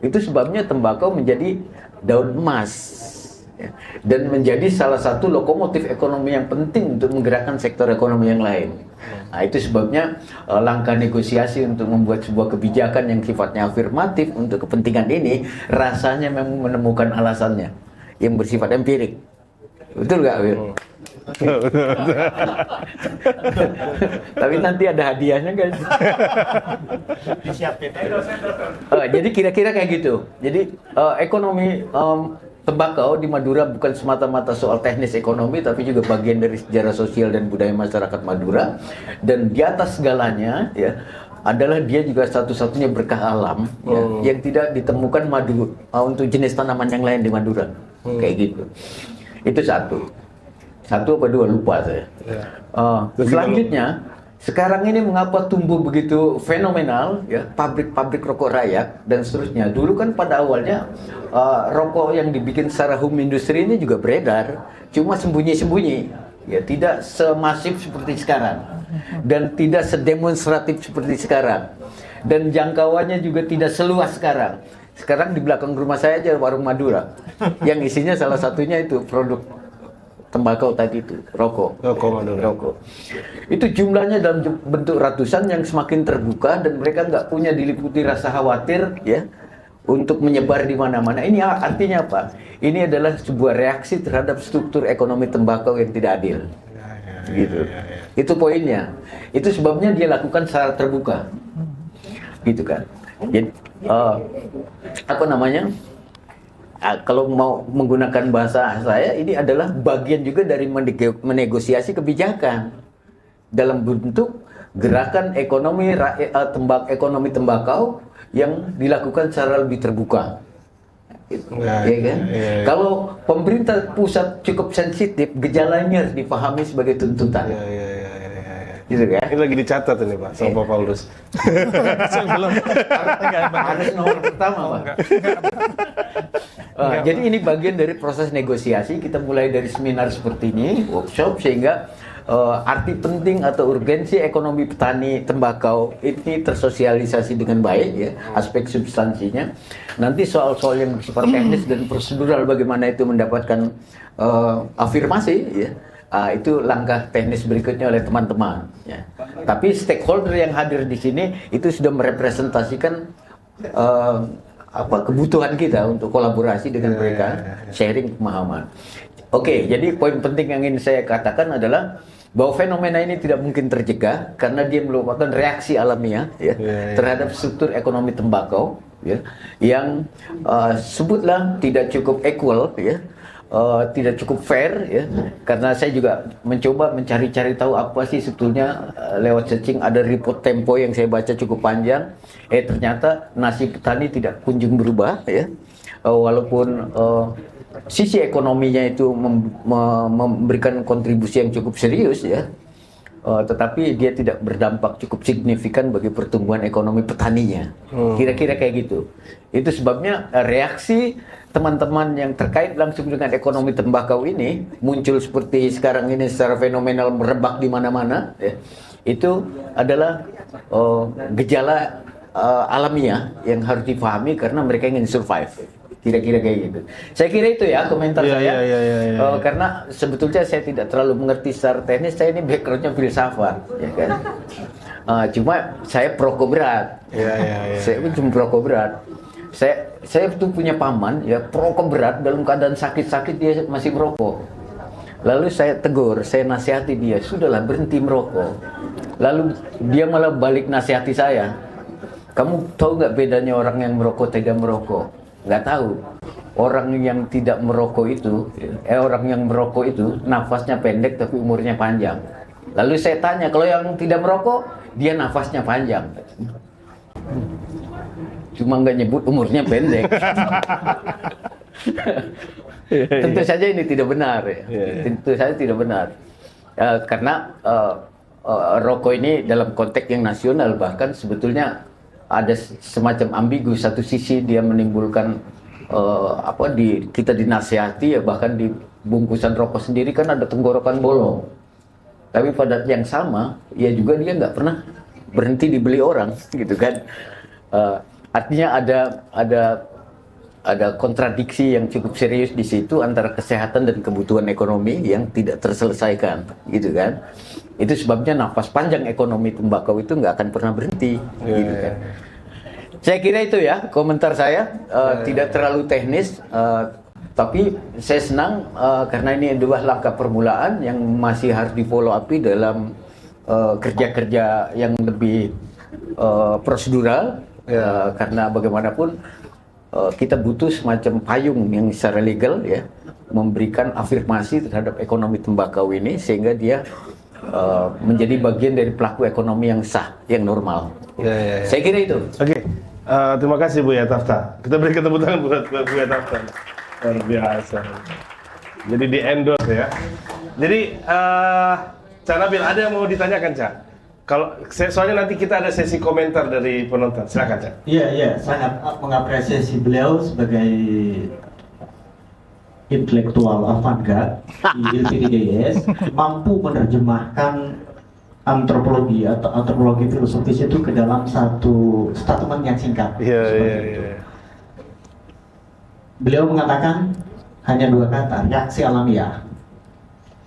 Itu sebabnya tembakau menjadi daun emas. Ya, dan menjadi salah satu lokomotif ekonomi yang penting untuk menggerakkan sektor ekonomi yang lain. Nah, itu sebabnya langkah negosiasi untuk membuat sebuah kebijakan yang sifatnya afirmatif untuk kepentingan ini rasanya memang menemukan alasannya yang bersifat empirik. Betul nggak, Wil? Tapi nanti ada hadiahnya, guys. Jadi kira-kira kayak gitu. Jadi ekonomi tembakau di Madura bukan semata-mata soal teknis ekonomi, tapi juga bagian dari sejarah sosial dan budaya masyarakat Madura. Dan di atas segalanya, ya, adalah dia juga satu-satunya berkah alam, ya, yang tidak ditemukan untuk jenis tanaman yang lain di Madura. Kayak gitu. Itu satu apa dua, lupa saya. Selanjutnya, sekarang ini mengapa tumbuh begitu fenomenal, ya, pabrik-pabrik rokok rakyat dan seterusnya. Dulu kan pada awalnya rokok yang dibikin secara home industry ini juga beredar, cuma sembunyi-sembunyi, ya, tidak semasif seperti sekarang dan tidak sedemonstratif seperti sekarang, dan jangkauannya juga tidak seluas sekarang. Sekarang di belakang rumah saya aja warung Madura yang isinya salah satunya itu produk tembakau tadi itu, rokok Madura. Itu jumlahnya dalam bentuk ratusan yang semakin terbuka, dan mereka nggak punya diliputi rasa khawatir, ya, untuk menyebar di mana-mana. Ini artinya apa? Ini adalah sebuah reaksi terhadap struktur ekonomi tembakau yang tidak adil. Gitu. Itu poinnya. Itu sebabnya dia lakukan secara terbuka. Gitu kan. Jadi kalau mau menggunakan bahasa saya, ini adalah bagian juga dari menegosiasi kebijakan dalam bentuk gerakan ekonomi ekonomi tembakau yang dilakukan secara lebih terbuka. Ya kan? Kalau pemerintah pusat cukup sensitif, gejalanya harus dipahami sebagai tuntutan. Gitu kan? Ini lagi dicatat ini, Pak, sama Pak Paulus. Sebelum harus nomor pertama, Pak. Jadi ini bagian dari proses negosiasi. Kita mulai dari seminar seperti ini, workshop, sehingga arti penting atau urgensi ekonomi petani tembakau ini tersosialisasi dengan baik, ya, aspek substansinya. Nanti soal-soal yang bersifat teknis dan prosedural, bagaimana itu mendapatkan afirmasi, ya. Itu langkah teknis berikutnya oleh teman-teman, ya. Tapi stakeholder yang hadir di sini itu sudah merepresentasikan kebutuhan kita untuk kolaborasi dengan mereka, sharing pemahaman. Oke, jadi poin penting yang ingin saya katakan adalah bahwa fenomena ini tidak mungkin tercegah karena dia merupakan reaksi alamiah, ya, terhadap struktur ekonomi tembakau, ya, yang sebutlah tidak cukup equal, ya. Tidak cukup fair, ya, karena saya juga mencoba mencari-cari tahu apa sih sebetulnya. Lewat searching ada report Tempo yang saya baca cukup panjang. Ternyata nasib petani tidak kunjung berubah, ya, walaupun sisi ekonominya itu memberikan kontribusi yang cukup serius, ya. tetapi dia tidak berdampak cukup signifikan bagi pertumbuhan ekonomi petaninya. Kira-kira kayak gitu. Itu sebabnya reaksi teman-teman yang terkait langsung dengan ekonomi tembakau ini muncul seperti sekarang ini secara fenomenal merebak di mana-mana. Ya. Itu adalah gejala alamiah yang harus dipahami karena mereka ingin survive. Kira-kira kayak gitu. Saya kira itu ya komentar saya. Karena sebetulnya saya tidak terlalu mengerti secara teknis. Saya ini backgroundnya filsafat, ya kan. Cuma saya perokok berat. Saya cuma perokok berat. Saya tuh punya paman ya perokok berat, dalam keadaan sakit-sakit dia masih merokok. Lalu saya tegur, saya nasihati dia, sudahlah berhenti merokok. Lalu dia malah balik nasihati saya. Kamu tahu nggak bedanya orang yang merokok tega merokok? Nggak tahu. Orang yang tidak merokok itu, orang yang merokok itu nafasnya pendek tapi umurnya panjang. Lalu saya tanya, kalau yang tidak merokok, dia nafasnya panjang. Cuma nggak nyebut umurnya pendek. Tentu saja ini tidak benar. Tentu saja tidak benar. Karena rokok ini dalam konteks yang nasional bahkan sebetulnya ada semacam ambigu. Satu sisi dia menimbulkan kita dinasihati ya, bahkan di bungkusan rokok sendiri kan ada tenggorokan bolong. Tapi pada yang sama ya juga dia nggak pernah berhenti dibeli orang gitu kan. Artinya ada kontradiksi yang cukup serius di situ antara kesehatan dan kebutuhan ekonomi yang tidak terselesaikan gitu kan. Itu sebabnya nafas panjang ekonomi tembakau itu nggak akan pernah berhenti gitu kan. Saya kira itu ya komentar saya, tidak terlalu teknis, tapi saya senang karena ini dua langkah permulaan yang masih harus di follow up dalam kerja-kerja yang lebih prosedural, karena bagaimanapun kita butuh semacam payung yang secara legal ya memberikan afirmasi terhadap ekonomi tembakau ini sehingga dia menjadi bagian dari pelaku ekonomi yang sah, yang normal. Saya kira itu. Oke. Terima kasih Buya Tafta. Kita beri tepuk tangan buat Buya Tafta. Luar biasa. Jadi di endorse ya. Jadi Cak Nabil, ada yang mau ditanyakan Cak? Kalau soalnya nanti kita ada sesi komentar dari penonton. Silakan Cak. Iya, sangat mengapresiasi beliau sebagai intelektual avant-garde di LPDGS, mampu menerjemahkan antropologi atau antropologi filosofis itu ke dalam satu statement yang singkat. Iya. Beliau mengatakan hanya dua kata, reaksi alamiah.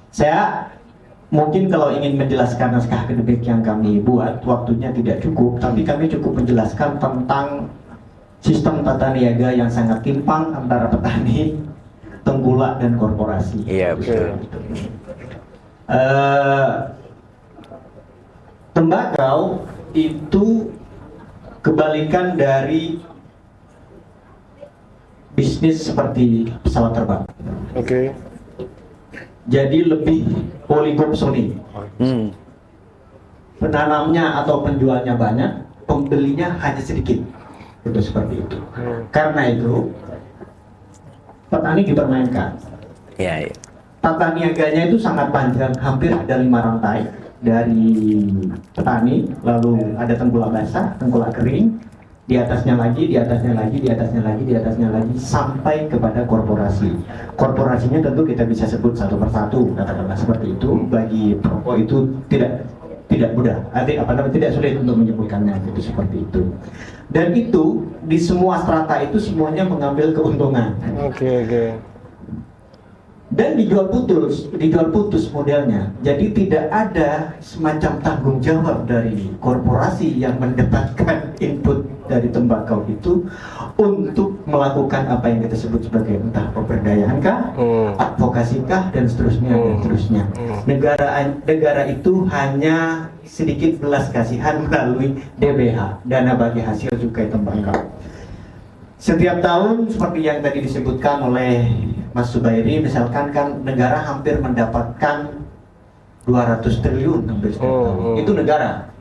Saya mungkin kalau ingin menjelaskan naskah akademik yang kami buat, waktunya tidak cukup, tapi kami cukup menjelaskan tentang sistem tata niaga yang sangat timpang antara petani, tengkulak, dan korporasi. Iya, betul. Tembakau itu kebalikan dari bisnis seperti pesawat terbang. Oke. Jadi lebih oligopsoni. Penanamnya atau penjualnya banyak, pembelinya hanya sedikit. Itu seperti itu. Karena itu petani dipermainkan. Iya. Tata niaganya itu sangat panjang, hampir ada 5 rantai. Dari petani, lalu ada tengkulak basah, tengkulak kering, di atasnya lagi, di atasnya lagi, di atasnya lagi, di atasnya lagi, sampai kepada korporasi. Korporasinya tentu kita bisa sebut satu persatu, katakanlah seperti itu. Bagi perokok itu tidak mudah, tidak sulit untuk menyebutkannya, itu seperti itu. Dan itu di semua strata itu semuanya mengambil keuntungan. Oke. Dan dijual putus modelnya. Jadi tidak ada semacam tanggung jawab dari korporasi yang mendapatkan input dari tembakau itu untuk melakukan apa yang kita sebut sebagai entah pemberdayaan kah, advokasi kah, dan seterusnya dan seterusnya. Negara itu hanya sedikit belas kasihan melalui DBH, dana bagi hasil cukai tembakau. Setiap tahun seperti yang tadi disebutkan oleh Mas Zubairi, misalkan kan negara hampir mendapatkan 200 triliun hampir setiap tahun. Itu negara.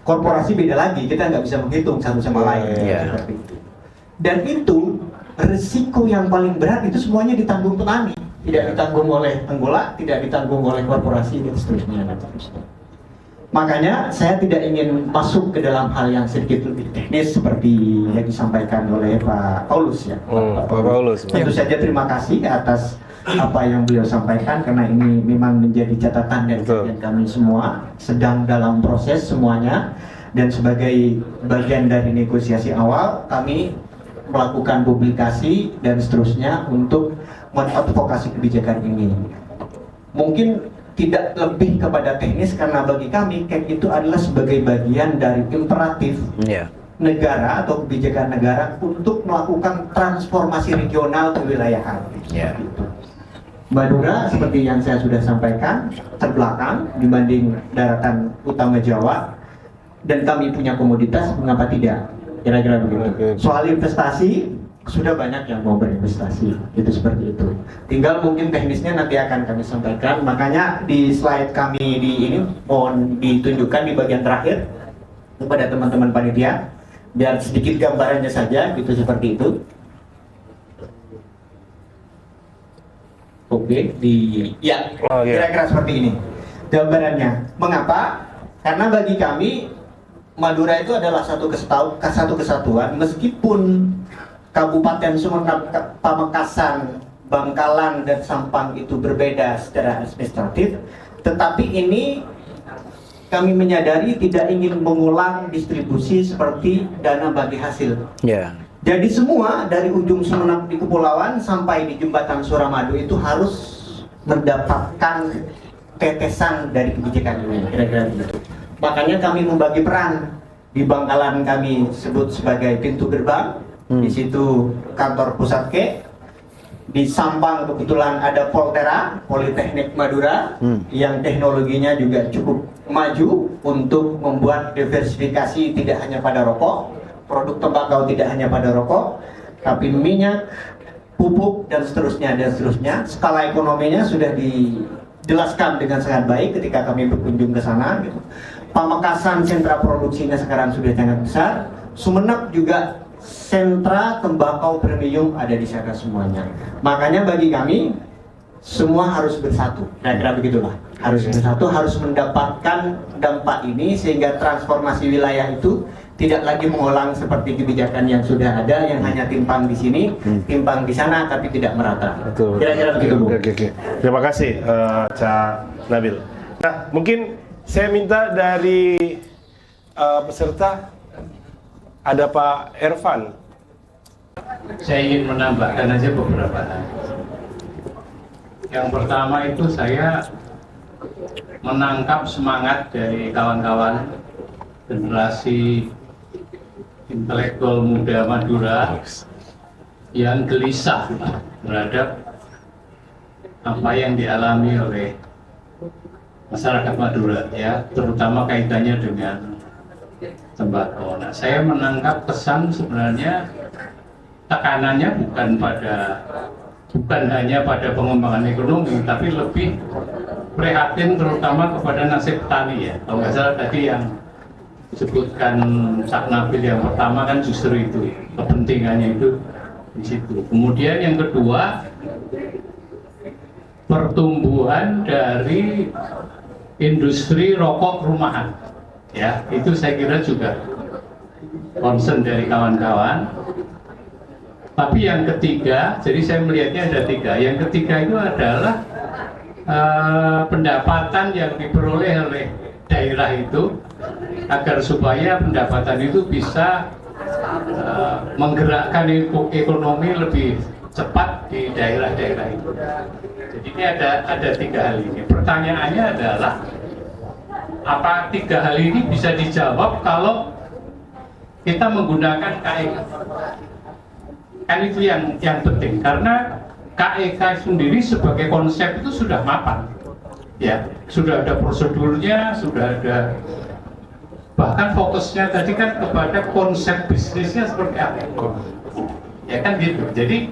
Korporasi beda lagi, kita nggak bisa menghitung satu sama lain. Seperti itu. Dan itu resiko yang paling berat itu semuanya ditanggung petani, tidak ditanggung oleh tengkulak, tidak ditanggung oleh korporasi dan seterusnya. Makanya saya tidak ingin masuk ke dalam hal yang sedikit lebih teknis seperti yang disampaikan oleh Pak Paulus ya. Pak Paulus. Tentu saja terima kasih atas apa yang beliau sampaikan karena ini memang menjadi catatan dari kami semua, sedang dalam proses semuanya, dan sebagai bagian dari negosiasi awal kami melakukan publikasi dan seterusnya untuk mengadvokasi kebijakan ini. Mungkin tidak lebih kepada teknis karena bagi kami KEK itu adalah sebagai bagian dari imperatif negara atau kebijakan negara untuk melakukan transformasi regional kewilayahan. Madura seperti yang saya sudah sampaikan terbelakang dibanding daratan utama Jawa, dan kami punya komoditas, mengapa tidak? Kira-kira begitu. Soal investasi sudah banyak yang mau berinvestasi, itu seperti itu. Tinggal mungkin teknisnya nanti akan kami sampaikan. Makanya di slide kami di ini mohon ditunjukkan di bagian terakhir kepada teman-teman panitia, biar sedikit gambarannya saja, gitu seperti itu. Oke, kira-kira seperti ini gambarannya. Mengapa? Karena bagi kami Madura itu adalah satu kesatuan, meskipun Kabupaten Sumeneb, Pamekasan, Bangkalan, dan Sampang itu berbeda secara administratif, tetapi ini kami menyadari tidak ingin mengulang distribusi seperti dana bagi hasil. Jadi semua dari ujung Sumeneb di Kepulauan sampai di Jembatan Suramadu itu harus mendapatkan tetesan dari kebijakan ini, kira-kira begitu. Makanya kami membagi peran. Di Bangkalan kami sebut sebagai pintu gerbang, di situ kantor pusat KEK. Di Sampang kebetulan ada Poltera, Politeknik Madura, yang teknologinya juga cukup maju untuk membuat diversifikasi tidak hanya pada rokok, produk tembakau tidak hanya pada rokok, tapi minyak, pupuk, dan seterusnya. Skala ekonominya sudah dijelaskan dengan sangat baik ketika kami berkunjung ke sana. Gitu. Pamekasan sentra produksinya sekarang sudah sangat besar. Sumeneb juga sentra tembakau premium ada di sana semuanya. Makanya bagi kami semua harus bersatu. Kira-kira begitulah. Harus bersatu, harus mendapatkan dampak ini sehingga transformasi wilayah itu tidak lagi mengulang seperti kebijakan yang sudah ada, yang hanya timpang di sini, timpang di sana, tapi tidak merata. Kira-kira begitu, Bu. Oke. Terima kasih, Cak Nabil. Nah, mungkin saya minta dari peserta, ada Pak Ervan. Saya ingin menambahkan aja beberapa hal. Yang pertama itu saya menangkap semangat dari kawan-kawan generasi intelektual muda Madura yang gelisah terhadap apa yang dialami oleh masyarakat Madura, ya, terutama kaitannya dengan tembakau. Nah, saya menangkap pesan sebenarnya tekanannya bukan hanya pada pengembangan ekonomi, tapi lebih prihatin terutama kepada nasib petani, ya. Kalau nggak salah tadi yang disebutkan Cak Nabil yang pertama kan justru itu kepentingannya itu di situ. Kemudian yang kedua, pertumbuhan dari industri rokok rumahan, ya, itu saya kira juga concern dari kawan-kawan. Tapi yang ketiga, jadi saya melihatnya ada tiga. Yang ketiga itu adalah pendapatan yang diperoleh oleh daerah itu, agar supaya pendapatan itu bisa menggerakkan ekonomi lebih cepat di daerah-daerah itu. Jadi ini ada tiga hal ini. Pertanyaannya adalah, apa tiga hal ini bisa dijawab kalau kita menggunakan KEK? Kan itu yang penting, karena KEK sendiri sebagai konsep itu sudah mapan, ya, sudah ada prosedurnya, sudah ada, bahkan fokusnya tadi kan kepada konsep bisnisnya seperti apa, ya kan gitu. Jadi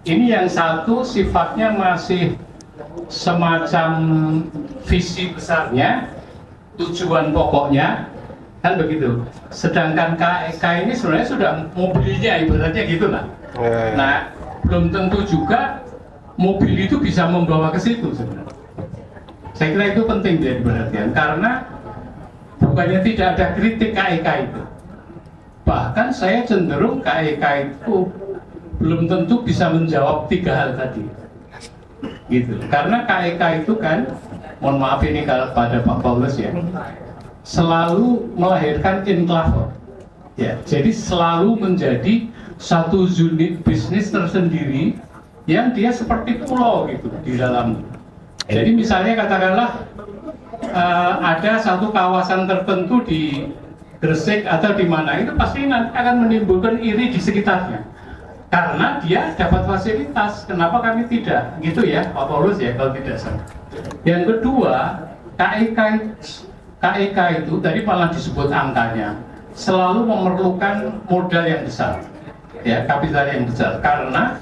ini yang satu sifatnya masih semacam visi besarnya, tujuan pokoknya, kan begitu. Sedangkan KEK ini sebenarnya sudah mobilnya, ibaratnya gitu lah. Nah, belum tentu juga mobil itu bisa membawa ke situ sebenarnya. Saya kira itu penting jadi perhatian, karena bukannya tidak ada kritik KEK itu. Bahkan saya cenderung KEK itu belum tentu bisa menjawab 3 hal tadi. Gitu. Karena KEK itu kan, mohon maaf ini kalau pada Pak Paulus ya, selalu melahirkan enklave. Ya, jadi selalu menjadi satu unit bisnis tersendiri yang dia seperti pulau gitu di dalam. Jadi misalnya katakanlah ada satu kawasan tertentu di Gresik atau di mana, itu pasti nanti akan menimbulkan iri di sekitarnya karena dia dapat fasilitas, kenapa kami tidak, gitu ya Pak Paulus ya kalau tidak salah. Yang kedua, KEK itu tadi malah disebut angkanya selalu memerlukan modal yang besar, ya, kapital yang besar, karena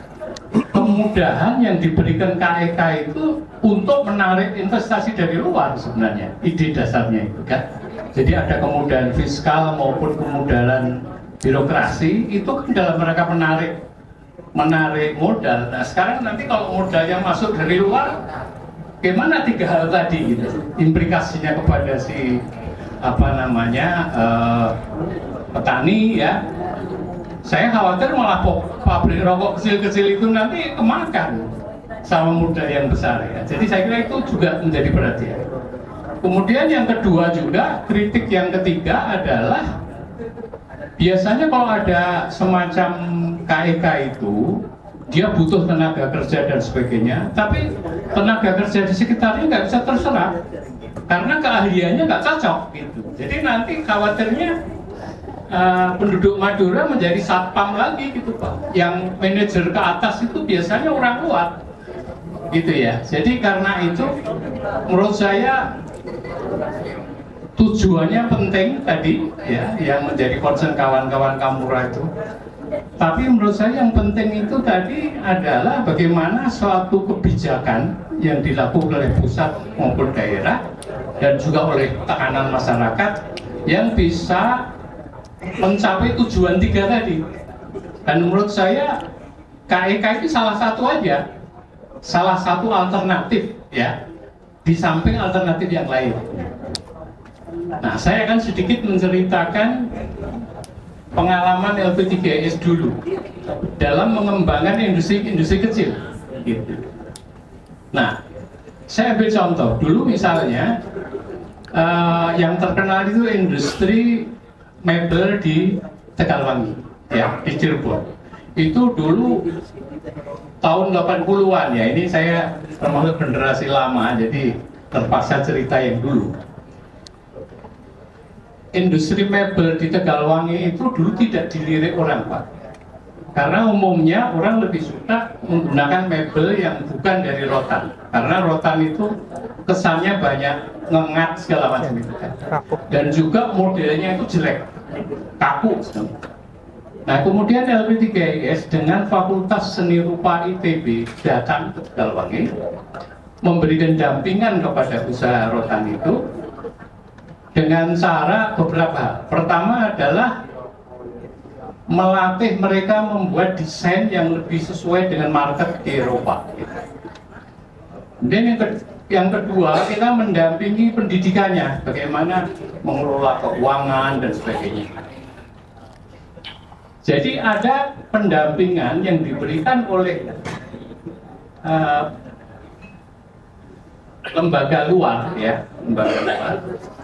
kemudahan yang diberikan KEK itu untuk menarik investasi dari luar sebenarnya, ide dasarnya itu kan. Jadi ada kemudahan fiskal maupun kemudahan birokrasi itu kan dalam rangka menarik modal. Nah sekarang nanti kalau modal yang masuk dari luar, gimana 3 hal tadi gitu, implikasinya kepada si petani ya. Saya khawatir malah pabrik rokok kecil-kecil itu nanti kemakan sama modal yang besar ya. Jadi saya kira itu juga menjadi perhatian. Kemudian yang kedua juga, kritik yang ketiga adalah biasanya kalau ada semacam KEK itu dia butuh tenaga kerja dan sebagainya, tapi tenaga kerja di sekitarnya nggak bisa terserap karena keahliannya nggak cocok gitu. Jadi nanti khawatirnya penduduk Madura menjadi satpam lagi gitu Pak. Yang manajer ke atas itu biasanya orang luar gitu ya. Jadi karena itu menurut saya tujuannya penting tadi ya, yang menjadi concern kawan-kawan Kamura itu. Tapi menurut saya yang penting itu tadi adalah bagaimana suatu kebijakan yang dilakukan oleh pusat maupun daerah dan juga oleh tekanan masyarakat yang bisa mencapai tujuan 3 tadi. Dan menurut saya KEK itu salah satu aja, salah satu alternatif ya, di samping alternatif yang lain. Nah, saya akan sedikit menceritakan pengalaman LP3S dulu dalam mengembangkan industri kecil gitu. Nah, saya ambil contoh dulu misalnya yang terkenal itu industri mebel di Tegalwangi ya, di Cirebon. Itu dulu tahun 80-an ya, ini saya termasuk generasi lama jadi terpaksa cerita yang dulu. Industri mebel di Tegalwangi itu dulu tidak dilirik orang Pak, karena umumnya orang lebih suka menggunakan mebel yang bukan dari rotan, karena rotan itu kesannya banyak ngengat segala macam itu kan, dan juga modelnya itu jelek, kaku. Nah kemudian LP3IS dengan Fakultas Seni Rupa ITB datang ke Tegalwangi memberikan dampingan kepada usaha rotan itu dengan cara beberapa hal. Pertama adalah melatih mereka membuat desain yang lebih sesuai dengan market di Eropa. Dan yang kedua, kita mendampingi pendidikannya, bagaimana mengelola keuangan dan sebagainya. Jadi ada pendampingan yang diberikan oleh lembaga luar ya, lembaga luar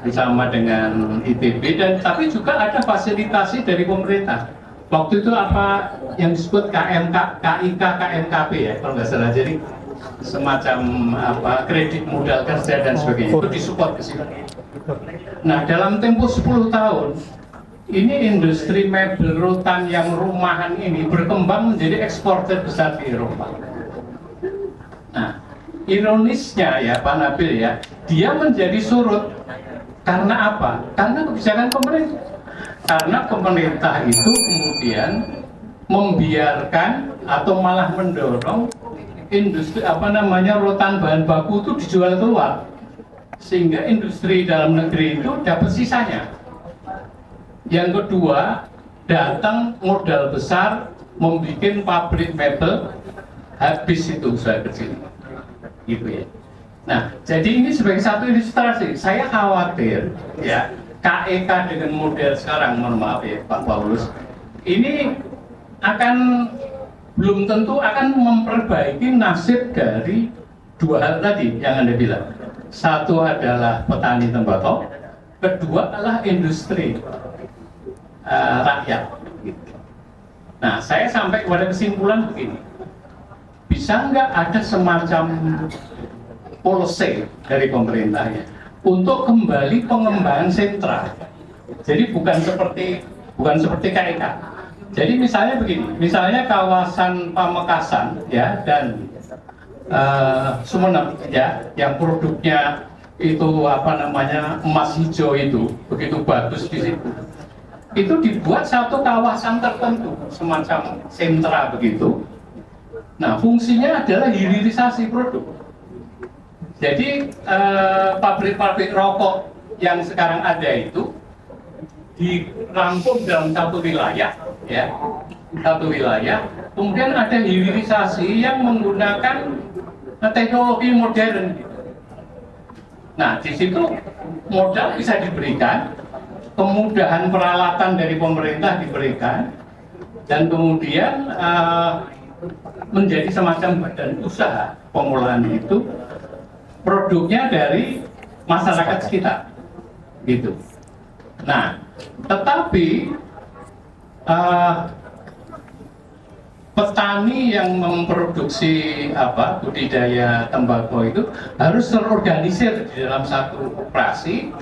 bersama dengan ITB, dan tapi juga ada fasilitasi dari pemerintah. Waktu itu apa yang disebut KMK, KIK, KMKP ya kalau nggak salah, jadi semacam apa kredit modal kerja dan sebagainya itu disupport ke sini. Nah dalam tempo 10 tahun ini industri mebel rotan yang rumahan ini berkembang menjadi eksportir besar di Eropa. Nah ironisnya ya Pak Nabil ya, dia menjadi surut karena apa? Karena kebijakan pemerintah. Karena pemerintah itu kemudian membiarkan atau malah mendorong industri rotan bahan baku itu dijual keluar, sehingga industri dalam negeri itu dapat sisanya. Yang kedua, datang modal besar membuat pabrik mebel, habis itu usaha kecil. Gitu ya. Nah, jadi ini sebagai satu ilustrasi. Saya khawatir ya, KEK dengan model sekarang, mohon maaf ya Pak Paulus, ini akan belum tentu akan memperbaiki nasib dari dua hal tadi yang Anda bilang. Satu adalah petani tembakau, kedua adalah industri rakyat. Nah, saya sampai kepada kesimpulan begini, bisa nggak ada semacam policy dari pemerintahnya untuk kembali pengembangan sentra. Jadi bukan seperti KEK. Jadi misalnya begini, misalnya kawasan Pamekasan ya dan Sumeneb ya, yang produknya itu emas hijau itu begitu bagus di situ. Itu dibuat satu kawasan tertentu, semacam sentra begitu. Nah, fungsinya adalah hilirisasi produk. Jadi pabrik-pabrik rokok yang sekarang ada itu dirangkum dalam satu wilayah, ya, satu wilayah. Kemudian ada hilirisasi yang menggunakan teknologi modern. Nah, di situ modal bisa diberikan, kemudahan peralatan dari pemerintah diberikan, dan kemudian menjadi semacam badan usaha pengolahan itu, produknya dari masyarakat sekitar, gitu. Nah, tetapi petani yang memproduksi budidaya tembakau itu harus terorganisir di dalam satu operasi,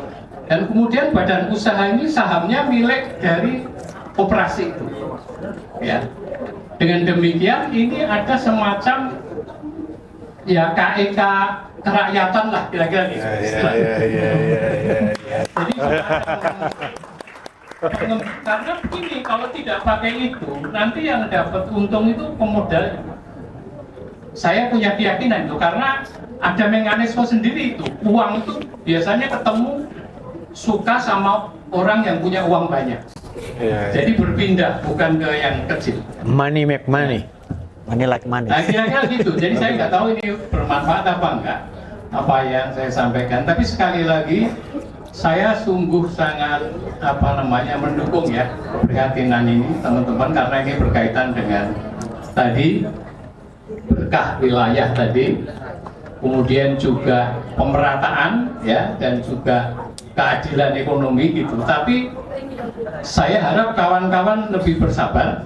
dan kemudian badan usaha ini sahamnya milik dari operasi itu, ya. Dengan demikian ini ada semacam ya KEK kerakyatan lah kira-kira gitu. Jadi karena begini, kalau tidak pakai itu nanti yang dapat untung itu pemodal. Saya punya keyakinan itu karena ada mekanisme sendiri itu. Uang itu biasanya ketemu suka sama orang yang punya uang banyak. Jadi berpindah, bukan ke yang kecil. Money make money. Money like money. Nah, kira-kira gitu. Jadi saya nggak tahu ini bermanfaat apa enggak, apa yang saya sampaikan. Tapi sekali lagi, saya sungguh sangat mendukung ya keprihatinan ini teman-teman, karena ini berkaitan dengan tadi berkah wilayah tadi, kemudian juga pemerataan ya, dan juga keadilan ekonomi gitu. Tapi saya harap kawan-kawan lebih bersabar,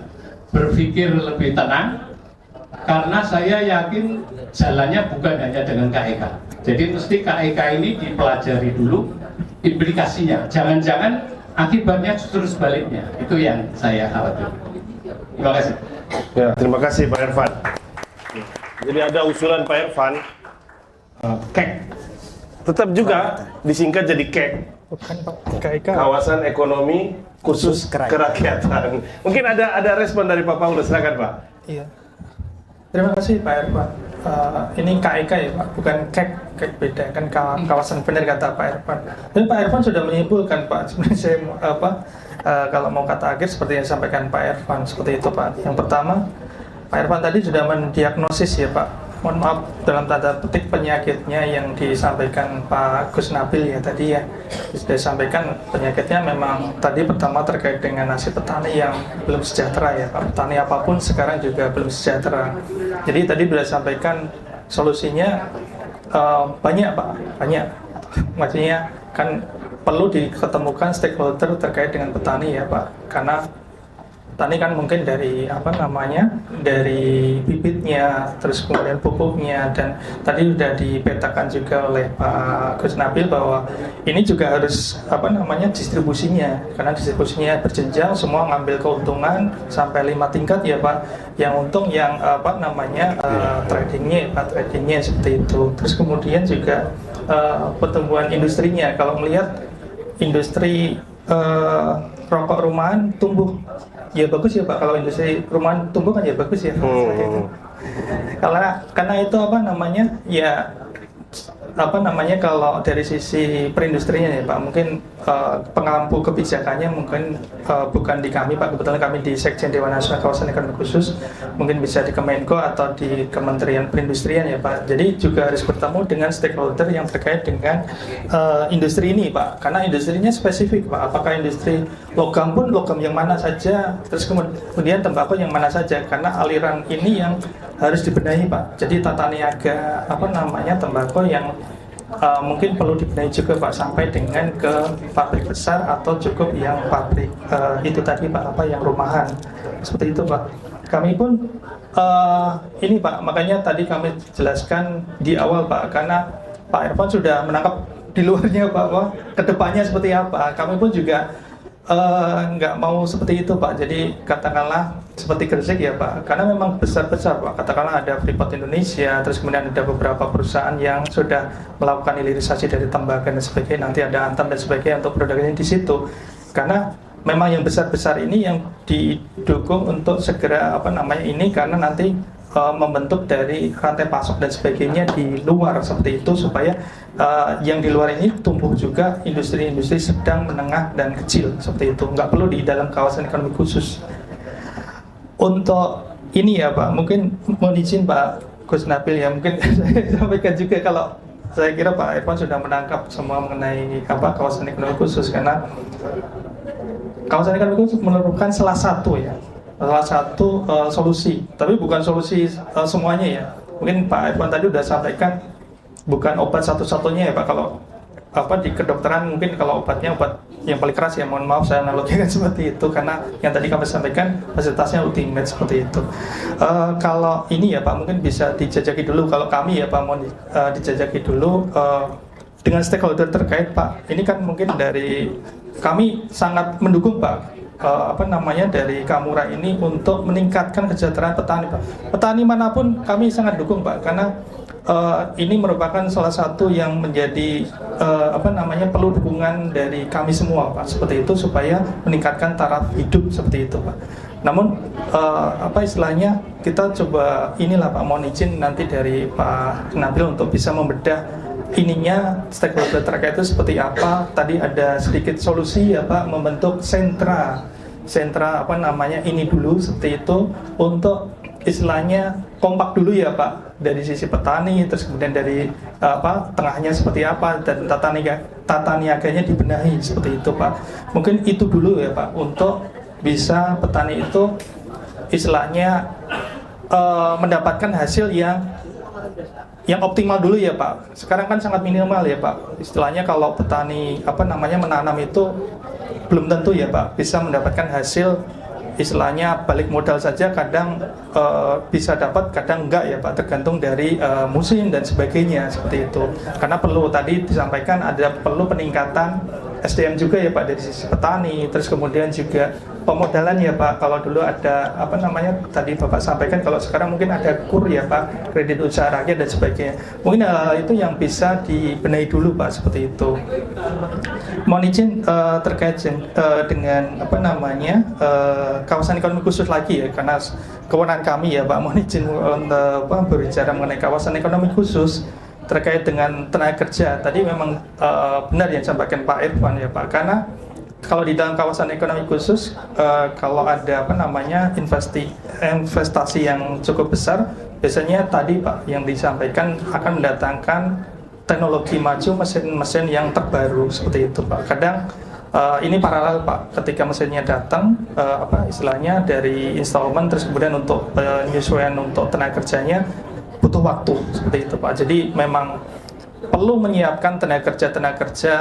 berpikir lebih tenang, karena saya yakin jalannya bukan hanya dengan KEK. Jadi mesti KEK ini dipelajari dulu implikasinya. Jangan-jangan akibatnya justru sebaliknya. Itu yang saya khawatir. Terima kasih. Ya, terima kasih Pak Irfan. Jadi ada usulan Pak Irfan, KEK. Tetap juga disingkat jadi KEK. Bukan Pak, KEK. Kawasan Ekonomi Khusus Kerakyatan. Mungkin ada respon dari Pak Paulus, silakan Pak. Iya. Terima kasih Pak Irfan. Ini KEK ya Pak, bukan KEK. KEK beda kan, kawasan, benar kata Pak Irfan. Dan Pak Irfan sudah menyimpulkan Pak. Sebenarnya saya kalau mau kata akhir seperti yang disampaikan Pak Irfan, seperti itu Pak. Yang pertama, Pak Irfan tadi sudah mendiagnosis ya Pak. Mohon maaf dalam tanda petik penyakitnya yang disampaikan Pak Gus Nabil ya tadi ya. Sudah disampaikan penyakitnya memang tadi pertama terkait dengan nasib petani yang belum sejahtera ya Pak. Petani apapun sekarang juga belum sejahtera. Jadi tadi sudah disampaikan solusinya banyak Pak, banyak. Maksudnya kan perlu diketemukan stakeholder terkait dengan petani ya Pak. Karena petani kan mungkin dari dari bibitnya, terus kemudian pupuknya, dan tadi sudah dipetakan juga oleh Pak Gus Nabil bahwa ini juga harus distribusinya, karena distribusinya berjenjang, semua ngambil keuntungan sampai 5 tingkat ya Pak. Yang untung yang tradingnya seperti itu. Terus kemudian juga pertumbuhan industrinya, kalau melihat industri rokok rumahan tumbuh ya bagus ya Pak. Kalau industri rumahan tumbuh kan ya bagus ya. Karena itu ya apa namanya, kalau dari sisi perindustrinya ya Pak, mungkin pengampu kebijakannya mungkin bukan di kami Pak, kebetulan kami di Sekjen Dewan Nasional Kawasan Ekonomi Khusus, mungkin bisa di Kemenko atau di Kementerian Perindustrian ya Pak. Jadi juga harus bertemu dengan stakeholder yang terkait dengan industri ini Pak, karena industrinya spesifik Pak, apakah industri logam pun logam yang mana saja, terus kemudian tembakau yang mana saja, karena aliran ini yang harus dibenahi Pak. Jadi tata niaga apa namanya tembakau yang mungkin perlu dibenahi juga Pak, sampai dengan ke pabrik besar atau cukup yang pabrik itu tadi Pak, apa yang rumahan seperti itu Pak. Kami pun ini Pak, makanya tadi kami jelaskan di awal Pak, karena Pak Irfan sudah menangkap di luarnya Pak, bahwa kedepannya seperti apa. Kami pun juga nggak mau seperti itu Pak. Jadi katakanlah seperti Gresik ya Pak, karena memang besar-besar Pak. Katakanlah ada Freeport Indonesia, terus kemudian ada beberapa perusahaan yang sudah melakukan hilirisasi dari tembakau dan sebagainya. Nanti ada Antam dan sebagainya untuk produknya di situ. Karena memang yang besar-besar ini yang didukung untuk segera apa namanya ini, karena nanti membentuk dari rantai pasok dan sebagainya di luar seperti itu, supaya yang di luar ini tumbuh juga industri-industri sedang, menengah, dan kecil seperti itu. Nggak perlu di dalam kawasan ekonomi khusus. Untuk ini ya Pak, mungkin mohon izin Pak Gus Nabil ya, mungkin saya sampaikan juga kalau saya kira Pak Irfan sudah menangkap semua mengenai apa kawasan ekonomi khusus, karena kawasan ekonomi khusus merupakan salah satu solusi, tapi bukan solusi semuanya ya. Mungkin Pak Irfan tadi sudah sampaikan bukan obat satu-satunya ya Pak. Kalau apa di kedokteran mungkin kalau obatnya obat yang paling keras ya, mohon maaf saya analogikan seperti itu, karena yang tadi kami sampaikan fasilitasnya ultimate seperti itu. Kalau ini ya Pak, mungkin bisa dijajaki dulu, kalau kami ya Pak mau dijajaki dulu dengan stakeholder terkait Pak. Ini kan mungkin dari kami sangat mendukung Pak, apa namanya dari Kamura ini untuk meningkatkan kesejahteraan petani Pak. Petani manapun kami sangat dukung Pak, karena ini merupakan salah satu yang menjadi apa namanya perlu dukungan dari kami semua Pak, seperti itu, supaya meningkatkan taraf hidup seperti itu Pak. Namun apa istilahnya, kita coba inilah Pak, mohon izin nanti dari Pak Nabil untuk bisa membedah ininya stakeholder terkait itu seperti apa. Tadi ada sedikit solusi ya Pak, membentuk sentra apa namanya ini dulu seperti itu, untuk istilahnya kompak dulu ya Pak, dari sisi petani, terus kemudian dari apa tengahnya seperti apa, dan tata niaganya dibenahi seperti itu Pak. Mungkin itu dulu ya Pak, untuk bisa petani itu istilahnya mendapatkan hasil yang optimal dulu ya Pak. Sekarang kan sangat minimal ya Pak. Istilahnya kalau petani apa namanya menanam itu belum tentu ya Pak bisa mendapatkan hasil, istilahnya balik modal saja kadang bisa dapat, kadang enggak ya Pak, tergantung dari musim dan sebagainya seperti itu. Karena perlu tadi disampaikan ada perlu peningkatan SDM juga ya Pak dari sisi petani, terus kemudian juga pemodalan ya Pak. Kalau dulu ada apa namanya tadi Bapak sampaikan, kalau sekarang mungkin ada KUR ya Pak, kredit usaha rakyat dan sebagainya. Mungkin itu yang bisa dibenahi dulu Pak, seperti itu. Mohon izin terkait dengan apa namanya kawasan ekonomi khusus lagi ya, karena kewenangan kami ya Pak. Mohon izin untuk berbicara mengenai kawasan ekonomi khusus terkait dengan tenaga kerja. Tadi memang benar yang disampaikan Pak Irfan ya Pak, karena kalau di dalam kawasan ekonomi khusus kalau ada apa namanya investasi yang cukup besar, biasanya tadi Pak yang disampaikan akan mendatangkan teknologi maju, mesin-mesin yang terbaru seperti itu Pak. Kadang ini paralel Pak, ketika mesinnya datang apa istilahnya dari installment, terus kemudian untuk penyesuaian untuk tenaga kerjanya butuh waktu seperti itu Pak. Jadi memang perlu menyiapkan tenaga kerja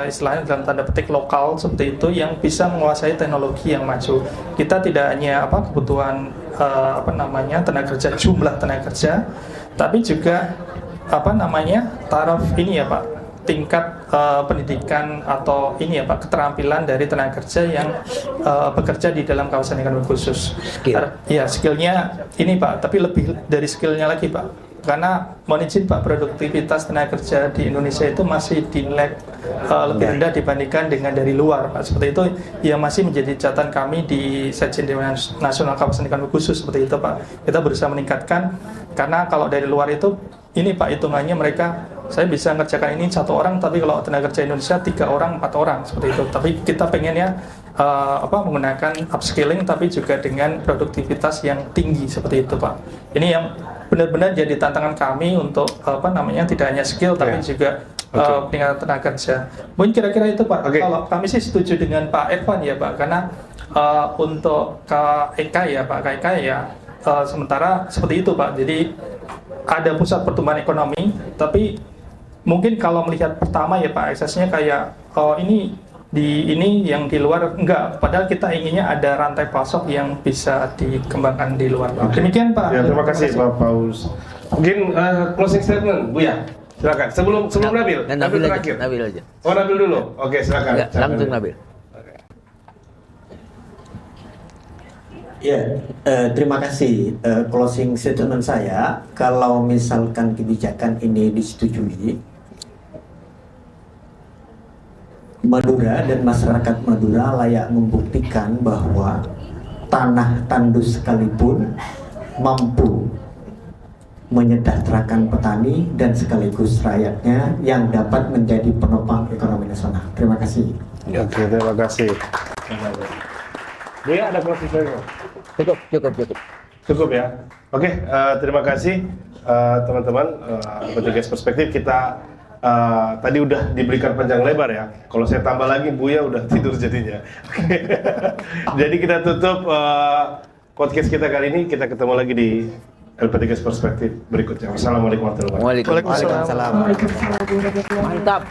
istilahnya dalam tanda petik lokal seperti itu, yang bisa menguasai teknologi yang maju. Kita tidak hanya apa kebutuhan apa namanya tenaga kerja, jumlah tenaga kerja, tapi juga apa namanya taraf ini ya Pak, tingkat pendidikan atau ini ya Pak, keterampilan dari tenaga kerja yang bekerja di dalam kawasan ekonomi khusus. Ya skillnya ini Pak, tapi lebih dari skillnya lagi Pak, karena mohon izin Pak, produktivitas tenaga kerja di Indonesia itu masih dinilai lebih rendah dibandingkan dengan dari luar Pak. Seperti itu yang masih menjadi catatan kami di Sekjen Dewan Nasional Kawasan Ekonomi Khusus seperti itu Pak. Kita berusaha meningkatkan, karena kalau dari luar itu ini Pak hitungannya mereka, saya bisa ngerjakan ini 1 orang, tapi kalau tenaga kerja Indonesia 3 orang, 4 orang seperti itu. Tapi kita pengennya menggunakan upskilling, tapi juga dengan produktivitas yang tinggi seperti itu Pak. Ini yang benar-benar jadi tantangan kami untuk tidak hanya skill tapi juga peningkatan tenaga kerja. Mungkin kira-kira itu Pak. Kalau kami sih setuju dengan Pak Irfan ya Pak, karena untuk KEK ya Pak, KEK ya sementara seperti itu Pak. Jadi ada pusat pertumbuhan ekonomi, tapi mungkin kalau melihat pertama ya Pak, aksesnya kayak ini yang di luar enggak, padahal kita inginnya ada rantai pasok yang bisa dikembangkan di luar. Demikian Pak. Ya, terima kasih Pak Paus. Mungkin closing statement, Buya. Silakan. Sebelum Nabil. Nabil terakhir. Nabil aja. Oh, Nabil dulu. Oke, silakan. Enggak, langsung Nabil. Ya, terima kasih. Closing statement saya, kalau misalkan kebijakan ini disetujui, Madura dan masyarakat Madura layak membuktikan bahwa tanah tandus sekalipun mampu menyejahterakan petani dan sekaligus rakyatnya yang dapat menjadi penopang ekonomi nasional. Terima kasih. Oke, terima kasih. Buya, ada closing statement? Cukup ya. Oke, terima kasih teman-teman. Petugas perspektif kita tadi udah diberikan panjang lebar ya. Kalau saya tambah lagi, Buya udah tidur jadinya. Jadi kita tutup podcast kita kali ini. Kita ketemu lagi di LP3 Perspektif berikutnya. Wassalamualaikum warahmatullahi wabarakatuh. Waalaikumsalam. Waalaikumsalam. Mantap.